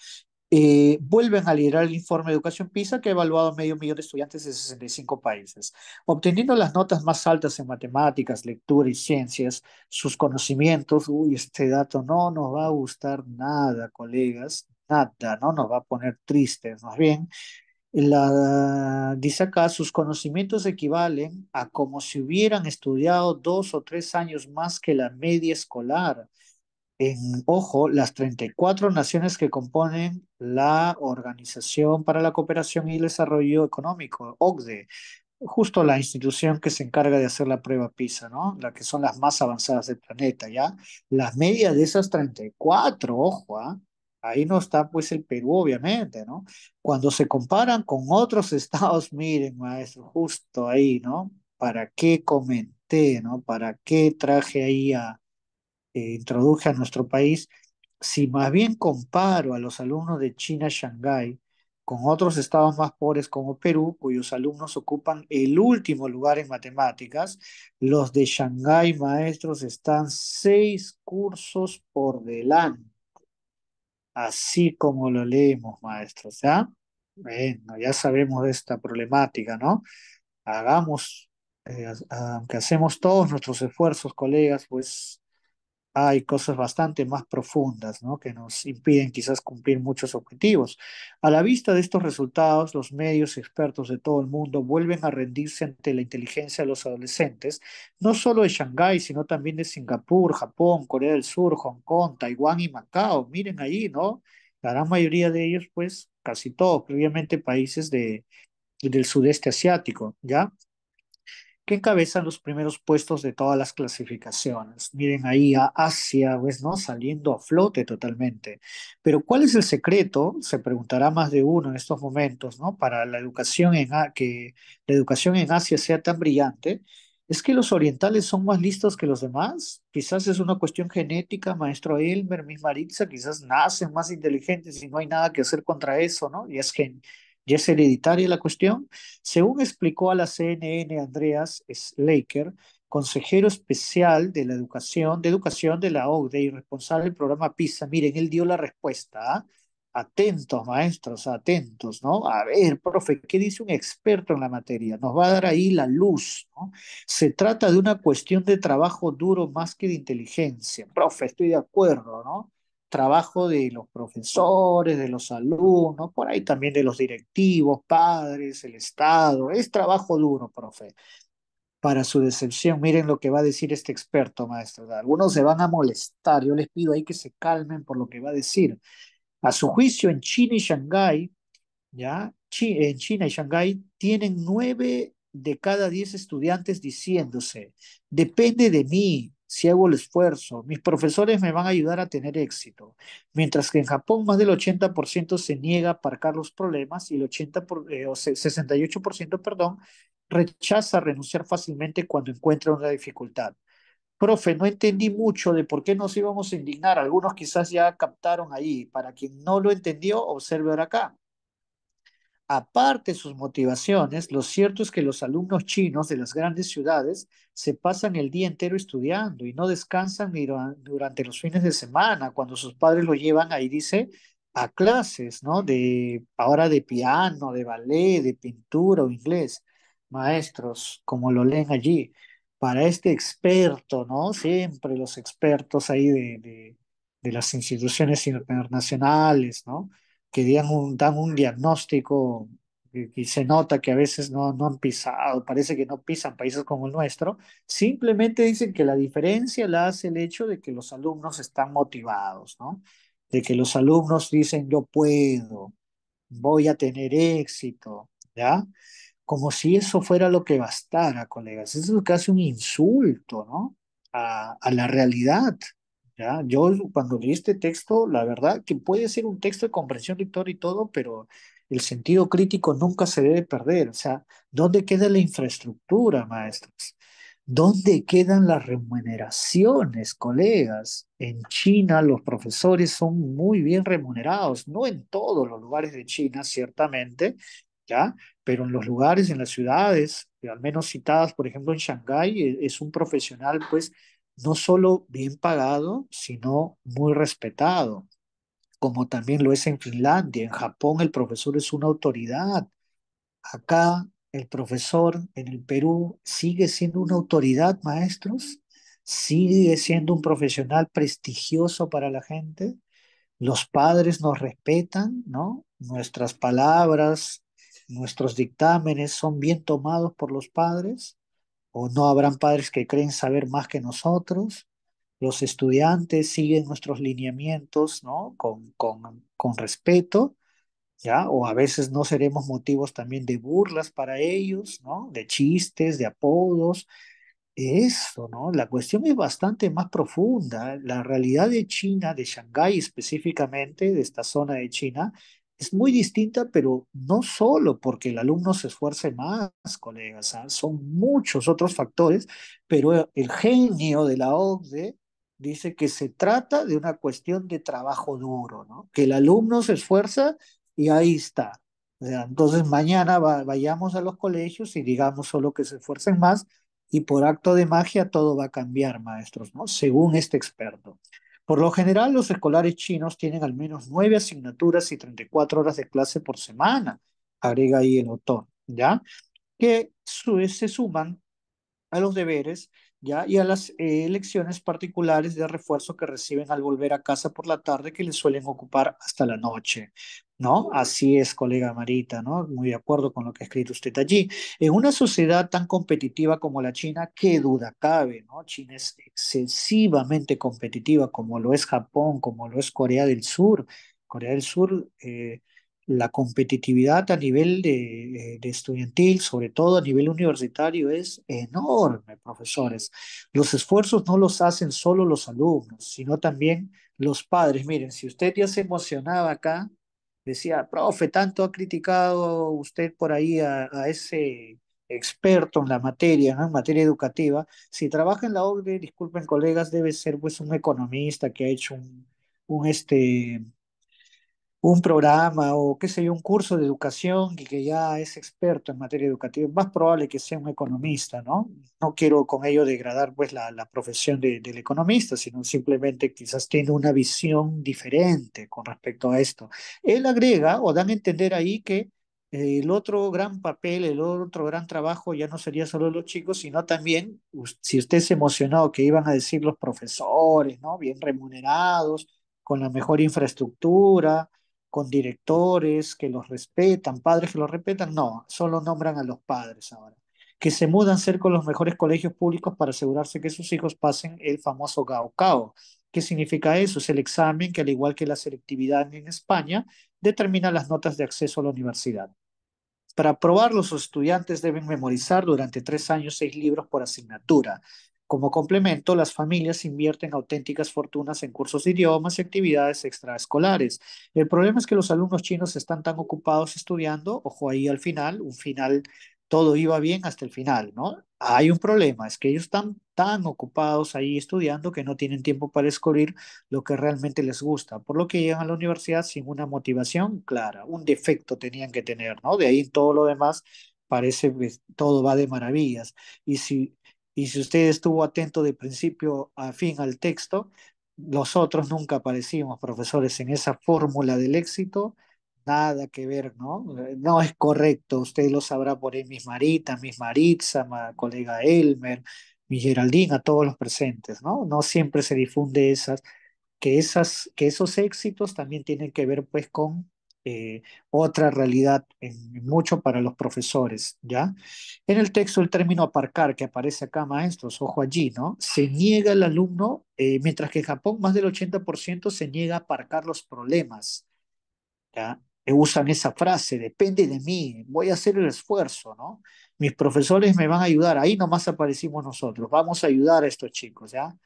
Vuelven a liderar el informe de educación PISA, que ha evaluado a medio millón de estudiantes de 65 países. Obteniendo las notas más altas en matemáticas, lectura y ciencias, sus conocimientos, uy, este dato no nos va a gustar nada, colegas, nada, no nos va a poner tristes, más bien. Dice acá, sus conocimientos equivalen a como si hubieran estudiado 2 o 3 años más que la media escolar. Ojo, las 34 naciones que componen la Organización para la Cooperación y el Desarrollo Económico, OCDE, justo la institución que se encarga de hacer la prueba PISA, ¿no? La que son las más avanzadas del planeta, ¿ya? Las medias de esas 34, ojo, ¿ah? Ahí no está pues el Perú, obviamente, ¿no? Cuando se comparan con otros estados, miren, maestro, justo ahí, ¿no? ¿Para qué comenté, ¿no? ¿Para qué traje ahí introduje a nuestro país? Si más bien comparo a los alumnos de China, Shanghái, con otros estados más pobres como Perú, cuyos alumnos ocupan el último lugar en matemáticas, los de Shanghái, maestros, están 6 cursos por delante, así como lo leemos, maestros, ¿ya? Bueno, ya sabemos de esta problemática, ¿no? Hagamos, aunque hacemos todos nuestros esfuerzos, colegas, pues hay cosas bastante más profundas, ¿no? Que nos impiden quizás cumplir muchos objetivos. A la vista de estos resultados, los medios expertos de todo el mundo vuelven a rendirse ante la inteligencia de los adolescentes, no solo de Shanghái, sino también de Singapur, Japón, Corea del Sur, Hong Kong, Taiwán y Macao. Miren ahí, ¿no? La gran mayoría de ellos, pues casi todos, previamente países del sudeste asiático, ¿ya? Que encabezan los primeros puestos de todas las clasificaciones. Miren ahí a Asia, pues, ¿no? Saliendo a flote totalmente. Pero ¿cuál es el secreto? Se preguntará más de uno en estos momentos, ¿no? Para la educación que la educación en Asia sea tan brillante. ¿Es que los orientales son más listos que los demás? Quizás es una cuestión genética, maestro Elmer, Miss Maritza, quizás nacen más inteligentes y no hay nada que hacer contra eso, ¿no? Ya es hereditaria la cuestión. Según explicó a la CNN Andreas Slaker, consejero especial de educación de la OCDE y responsable del programa PISA, miren, él dio la respuesta. ¿Ah? Atentos, maestros, atentos, ¿no? A ver, profe, ¿qué dice un experto en la materia? Nos va a dar ahí la luz, ¿no? Se trata de una cuestión de trabajo duro más que de inteligencia. Profe, estoy de acuerdo, ¿no? trabajo de los profesores, de los alumnos, por ahí también de los directivos, padres, el Estado. Es trabajo duro, profe. Para su decepción, miren lo que va a decir este experto, maestro. Algunos se van a molestar. Yo les pido ahí que se calmen por lo que va a decir. A su juicio, en China y Shanghái, ¿ya? En China y Shanghái tienen 9 de cada 10 estudiantes diciéndose, depende de mí si hago el esfuerzo, mis profesores me van a ayudar a tener éxito. Mientras que en Japón más del 80% se niega a aparcar los problemas y el 68%, perdón, rechaza renunciar fácilmente cuando encuentra una dificultad. Profe, no entendí mucho de por qué nos íbamos a indignar. Algunos quizás ya captaron ahí. Para quien no lo entendió, observe ahora acá. Aparte de sus motivaciones, lo cierto es que los alumnos chinos de las grandes ciudades se pasan el día entero estudiando y no descansan ni durante los fines de semana, cuando sus padres lo llevan, ahí dice, a clases, ¿no? Ahora de piano, de ballet, de pintura o inglés. Maestros, como lo leen allí, para este experto, ¿no? Siempre los expertos ahí de las instituciones internacionales, ¿no? Que dan un diagnóstico y se nota que a veces no han pisado, parece que no pisan países como el nuestro, simplemente dicen que la diferencia la hace el hecho de que los alumnos están motivados, ¿no? De que los alumnos dicen yo puedo, voy a tener éxito, ¿ya? Como si eso fuera lo que bastara, colegas. Eso es casi un insulto, ¿no? A la realidad, ¿ya? Yo cuando leí este texto, la verdad que puede ser un texto de comprensión lectora y todo, pero el sentido crítico nunca se debe perder. O sea, ¿dónde queda la infraestructura, maestros? ¿Dónde quedan las remuneraciones, colegas? En China los profesores son muy bien remunerados, no en todos los lugares de China, ciertamente, ¿ya? Pero en los lugares, en las ciudades, al menos citadas, por ejemplo, en Shanghái, es un profesional, pues, no solo bien pagado, sino muy respetado, como también lo es en Finlandia. En Japón el profesor es una autoridad. Acá el profesor en el Perú sigue siendo una autoridad, maestros, sigue siendo un profesional prestigioso para la gente. Los padres nos respetan, ¿no? Nuestras palabras, nuestros dictámenes son bien tomados por los padres, o no habrán padres que creen saber más que nosotros. Los estudiantes siguen nuestros lineamientos, ¿no? Con respeto, ¿ya? O a veces no seremos motivos también de burlas para ellos, ¿no? De chistes, de apodos. Eso, ¿no? La cuestión es bastante más profunda. La realidad de China, de Shanghái específicamente, de esta zona de China, es muy distinta, pero no solo porque el alumno se esfuerce más, colegas, ¿ah? Son muchos otros factores, pero el genio de la OCDE dice que se trata de una cuestión de trabajo duro, ¿no? Que el alumno se esfuerza y ahí está. O sea, entonces mañana vayamos a los colegios y digamos solo que se esfuercen más y por acto de magia todo va a cambiar, maestros, ¿no? Según este experto. Por lo general, los escolares chinos tienen al menos 9 asignaturas y 34 horas de clase por semana, agrega ahí el autor, ¿ya? Que se suman a los deberes, ¿ya? Y a las lecciones particulares de refuerzo que reciben al volver a casa por la tarde, que les suelen ocupar hasta la noche, ¿no? Así es, colega Marita, ¿no? Muy de acuerdo con lo que ha escrito usted allí. En una sociedad tan competitiva como la China, qué duda cabe, ¿no? China es excesivamente competitiva, como lo es Japón, como lo es Corea del Sur. Corea del Sur, la competitividad a nivel de estudiantil, sobre todo a nivel universitario, es enorme, profesores. Los esfuerzos no los hacen solo los alumnos, sino también los padres. Miren, si usted ya se emocionaba acá, decía, profe, tanto ha criticado usted por ahí a ese experto en la materia, ¿no? En materia educativa. Si trabaja en la OCDE, disculpen colegas, debe ser pues un economista que ha hecho un programa o qué sé yo, un curso de educación y que ya es experto en materia educativa, es más probable que sea un economista, ¿no? No quiero con ello degradar pues la profesión del economista, sino simplemente quizás tiene una visión diferente con respecto a esto. Él agrega o dan a entender ahí que el otro gran papel, el otro gran trabajo ya no sería solo los chicos, sino también, si usted se emocionó que iban a decir los profesores, ¿no? Bien remunerados, con la mejor infraestructura, con directores que los respetan, padres que los respetan. No, solo nombran a los padres ahora. Que se mudan cerca con los mejores colegios públicos para asegurarse que sus hijos pasen el famoso Gaokao. ¿Qué significa eso? Es el examen que, al igual que la selectividad en España, determina las notas de acceso a la universidad. Para aprobar, los estudiantes deben memorizar durante 3 años 6 libros por asignatura. Como complemento, las familias invierten auténticas fortunas en cursos de idiomas y actividades extraescolares. El problema es que los alumnos chinos están tan ocupados estudiando, ojo ahí al final, un final, todo iba bien hasta el final, ¿no? Hay un problema, es que ellos están tan ocupados ahí estudiando que no tienen tiempo para descubrir lo que realmente les gusta, por lo que llegan a la universidad sin una motivación clara, un defecto tenían que tener, ¿no? De ahí todo lo demás parece que todo va de maravillas. Y si, y si usted estuvo atento de principio a fin al texto, nosotros nunca aparecimos, profesores, en esa fórmula del éxito. Nada que ver, ¿no? No es correcto, usted lo sabrá por ahí, mis Marita, mis Maritza, colega Elmer, mi Geraldine, a todos los presentes, ¿no? No siempre se difunde que esos éxitos también tienen que ver pues con otra realidad mucho para los profesores, ¿ya? En el texto el término aparcar que aparece acá, maestros, ojo allí, ¿no? Se niega el alumno, mientras que en Japón más del 80% se niega a aparcar los problemas, ¿ya? Usan esa frase, depende de mí, voy a hacer el esfuerzo, ¿no? Mis profesores me van a ayudar, ahí nomás aparecimos nosotros, vamos a ayudar a estos chicos, ¿ya?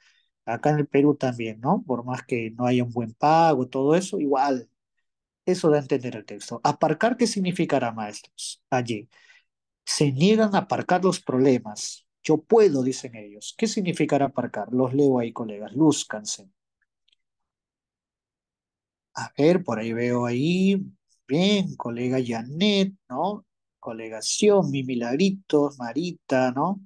Acá en el Perú también, ¿no? Por más que no haya un buen pago, todo eso, igual, eso da a entender el texto. ¿Aparcar qué significará, maestros? Allí. Se niegan a aparcar los problemas. Yo puedo, dicen ellos. ¿Qué significará aparcar? Los leo ahí, colegas. Lúzcanse. A ver, por ahí veo ahí. Bien, colega Janet, ¿no? Colega Xion, Milagritos, Marita, ¿no?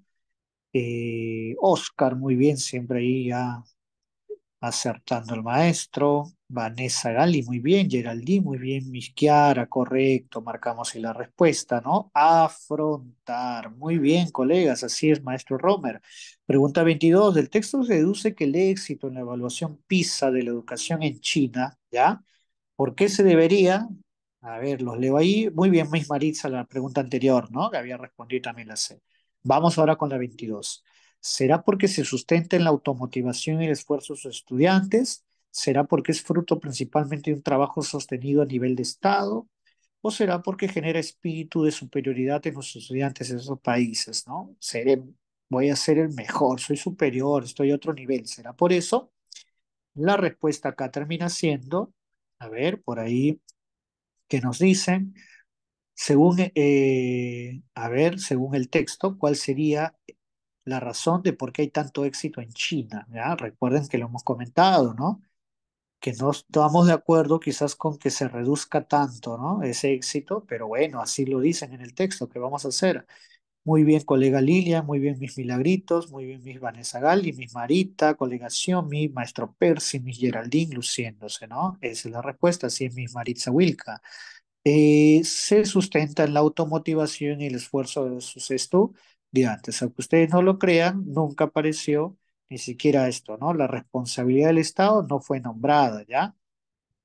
Oscar, muy bien, siempre ahí ya acertando el maestro. Vanessa Gali, muy bien. Geraldine, muy bien. Misquiara, correcto. Marcamos ahí la respuesta, ¿no? Afrontar. Muy bien, colegas. Así es, maestro Romer. Pregunta 22. Del texto se deduce que el éxito en la evaluación PISA de la educación en China, ¿ya? ¿Por qué se debería? A ver, los leo ahí. Muy bien, Miss Maritza, la pregunta anterior, ¿no? Que había respondido y también la sé. Vamos ahora con la 22. ¿Será porque se sustenta en la automotivación y el esfuerzo de sus estudiantes? ¿Será porque es fruto principalmente de un trabajo sostenido a nivel de Estado? ¿O será porque genera espíritu de superioridad en los estudiantes de esos países, ¿no? Voy a ser el mejor, soy superior, estoy a otro nivel. ¿Será por eso? La respuesta acá termina siendo, a ver, por ahí que nos dicen, según, a ver, según el texto, cuál sería la razón de por qué hay tanto éxito en China, ¿ya? Recuerden que lo hemos comentado, ¿no? Que no estamos de acuerdo quizás con que se reduzca tanto, ¿no? Ese éxito, pero bueno, así lo dicen en el texto, ¿qué vamos a hacer? Muy bien, colega Lilia, muy bien, mis Milagritos, muy bien, mis Vanessa Galli, mis Marita, colega Xiomi, maestro Percy, mis Geraldine, luciéndose, ¿no? Esa es la respuesta, así es, mis Maritza Wilka. Se sustenta en la automotivación y el esfuerzo de sus estudiantes. Aunque ustedes no lo crean, nunca apareció ni siquiera esto, ¿no? La responsabilidad del Estado no fue nombrada, ¿ya?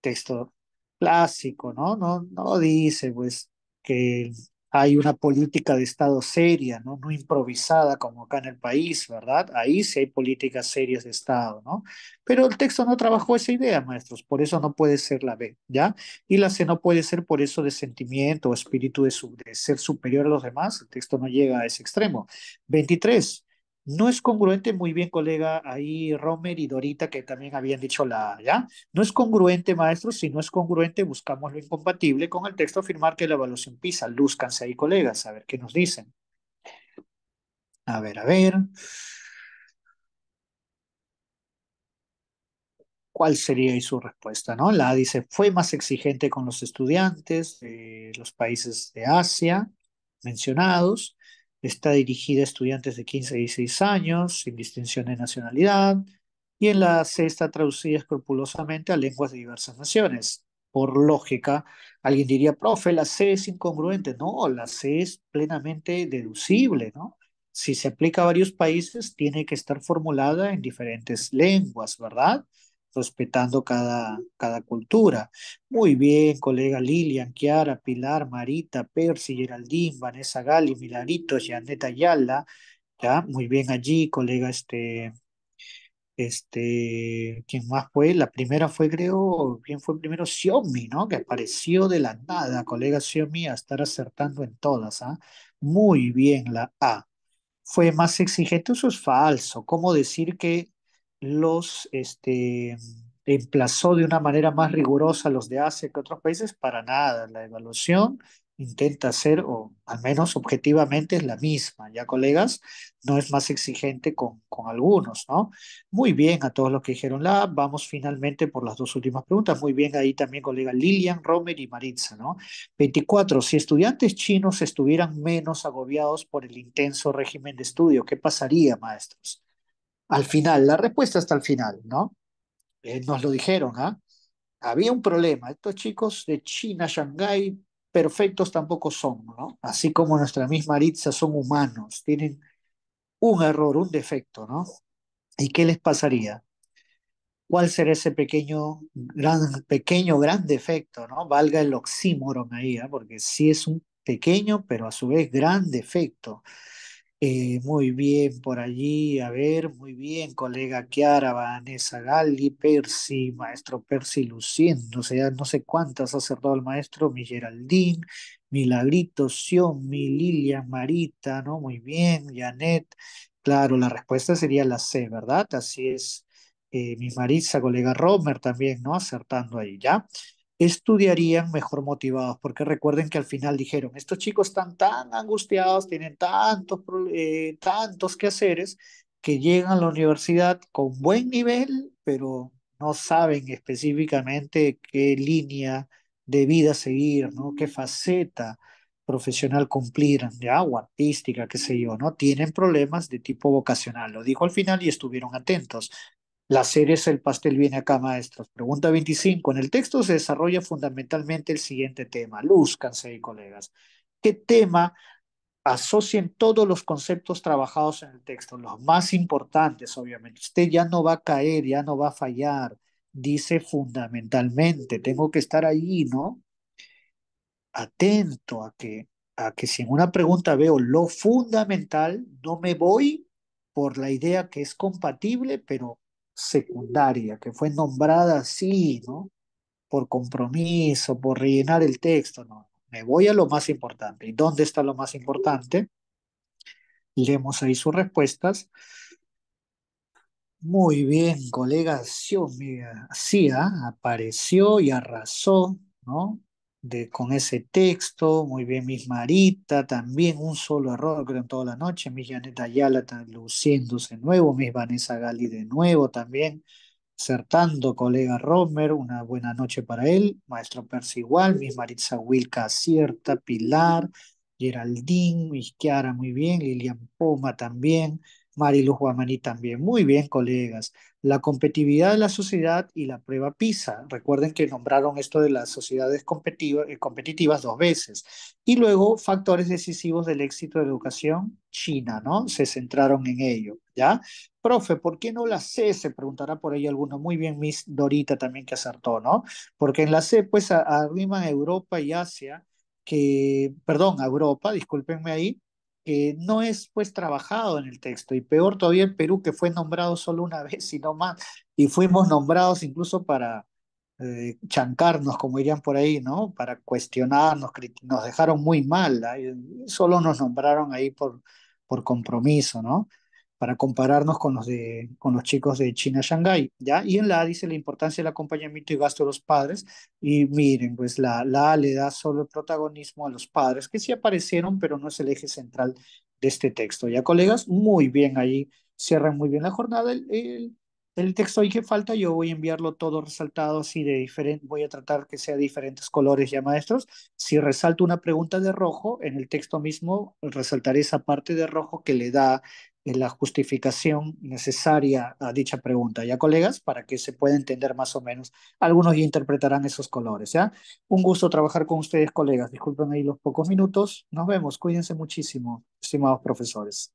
Texto clásico, ¿no? No dice, pues, que hay una política de Estado seria, ¿no? No improvisada como acá en el país, ¿verdad? Ahí sí hay políticas serias de Estado, ¿no? Pero el texto no trabajó esa idea, maestros, por eso no puede ser la B, ¿ya? Y la C no puede ser por eso de sentimiento o espíritu de ser superior a los demás, el texto no llega a ese extremo. 23. No es congruente, muy bien, colega, ahí Romer y Dorita, que también habían dicho la A, ¿ya? No es congruente, maestros. Si no es congruente, buscamos lo incompatible con el texto, afirmar que la evaluación PISA. Lúzcanse ahí, colegas, a ver qué nos dicen. A ver, a ver. ¿Cuál sería ahí su respuesta, no? La A dice, fue más exigente con los estudiantes de los países de Asia mencionados. Está dirigida a estudiantes de 15 y 16 años, sin distinción de nacionalidad. Y en la C está traducida escrupulosamente a lenguas de diversas naciones. Por lógica, alguien diría, profe, la C es incongruente. No, la C es plenamente deducible, ¿no? Si se aplica a varios países, tiene que estar formulada en diferentes lenguas, ¿verdad? respetando cada cultura. Muy bien, colega Lilian, Kiara, Pilar, Marita, Percy, Geraldine, Vanessa Gali, Milarito, Janet Ayala, ya, muy bien allí, colega, ¿quién más fue? La primera fue, creo, ¿quién fue primero? Xiaomi, ¿no? Que apareció de la nada, colega Xiaomi, a estar acertando en todas, ¿ah? Muy bien, la A. Fue más exigente, eso es falso. ¿Cómo decir que los emplazó de una manera más rigurosa a los de Asia que otros países? Para nada. La evaluación intenta ser, o al menos objetivamente, es la misma, ¿ya, colegas? No es más exigente con algunos, ¿no? Muy bien a todos los que dijeron la. Vamos finalmente por las dos últimas preguntas. Muy bien ahí también, colega Lilian, Romer y Maritza, ¿no? 24. Si estudiantes chinos estuvieran menos agobiados por el intenso régimen de estudio, ¿qué pasaría, maestros? Al final, la respuesta está al final, ¿no? Nos lo dijeron, ¿ah? Había un problema. Estos chicos de China, Shanghái, perfectos tampoco son, ¿no? Así como nuestra misma Aritza son humanos, tienen un error, un defecto, ¿no? ¿Y qué les pasaría? ¿Cuál será ese pequeño, gran defecto, ¿no? Valga el oxímoron ahí, ¿ah? Porque sí es un pequeño, pero a su vez gran defecto. Muy bien por allí, a ver, muy bien, colega Chiara, Vanessa Galli, Percy, maestro Percy luciéndose, ya no sé cuántas ha acertado el maestro, mi Geraldine, Milagrito, Sion, mi Lilian, Marita, ¿no? Muy bien, Janet, claro, la respuesta sería la C, ¿verdad? Así es, mi Marisa, colega Romer también, ¿no? Acertando ahí, ¿ya? Estudiarían mejor motivados, porque recuerden que al final dijeron, estos chicos están tan angustiados, tienen tantos quehaceres, que llegan a la universidad con buen nivel, pero no saben específicamente qué línea de vida seguir, ¿no? Qué faceta profesional cumplir, ya, o artística, qué sé yo, ¿no? Tienen problemas de tipo vocacional, lo dijo al final y estuvieron atentos. La cereza el pastel viene acá, maestros. Pregunta 25. En el texto se desarrolla fundamentalmente el siguiente tema. Lúzcanse ahí, colegas. ¿Qué tema asocien todos los conceptos trabajados en el texto? Los más importantes, obviamente. Usted ya no va a caer, ya no va a fallar. Dice fundamentalmente. Tengo que estar ahí, ¿no? Atento a que si en una pregunta veo lo fundamental, no me voy por la idea que es compatible, pero secundaria, que fue nombrada así, ¿no? Por compromiso, por rellenar el texto, no. Me voy a lo más importante. ¿Y dónde está lo más importante? Leemos ahí sus respuestas. Muy bien, colega Xiaomi, sí, ¿ah? Apareció y arrasó, ¿no? Con ese texto, muy bien, Miss Marita, también un solo error, creo, en toda la noche, Miss Janet Ayala luciéndose de nuevo, Miss Vanessa Gali de nuevo también, acertando, colega Romer, una buena noche para él, maestro Percy igual, Miss Maritza Wilka acierta, Pilar, Geraldine, Miss Kiara muy bien, Lilian Poma también, Mariluz Guamaní también. Muy bien, colegas. La competitividad de la sociedad y la prueba PISA. Recuerden que nombraron esto de las sociedades competitivas dos veces. Y luego, factores decisivos del éxito de la educación china, ¿no? Se centraron en ello, ¿ya? Profe, ¿por qué no la C? Se preguntará por ahí alguno. Muy bien, Miss Dorita también que acertó, ¿no? Porque en la C, pues, arriman a Europa y Asia, perdón, a Europa, discúlpenme ahí, que no es pues trabajado en el texto y peor todavía el Perú que fue nombrado solo una vez y no más y fuimos nombrados incluso para chancarnos como dirían por ahí, ¿no? Para cuestionarnos, nos dejaron muy mal, ¿ah? Y solo nos nombraron ahí por compromiso, ¿no? Para compararnos con los chicos de China, Shanghái, ¿ya? Y en la A dice la importancia del acompañamiento y gasto de los padres y miren, pues la A le da solo el protagonismo a los padres, que sí aparecieron, pero no es el eje central de este texto. Ya, colegas, muy bien ahí, cierran muy bien la jornada. El texto ahí que falta, yo voy a enviarlo todo resaltado así de diferente, voy a tratar que sea de diferentes colores ya, maestros. Si resalto una pregunta de rojo, en el texto mismo resaltaré esa parte de rojo que le da la justificación necesaria a dicha pregunta, ¿ya, colegas? Para que se pueda entender más o menos. Algunos ya interpretarán esos colores, ¿ya? Un gusto trabajar con ustedes, colegas. Disculpen ahí los pocos minutos. Nos vemos. Cuídense muchísimo, estimados profesores.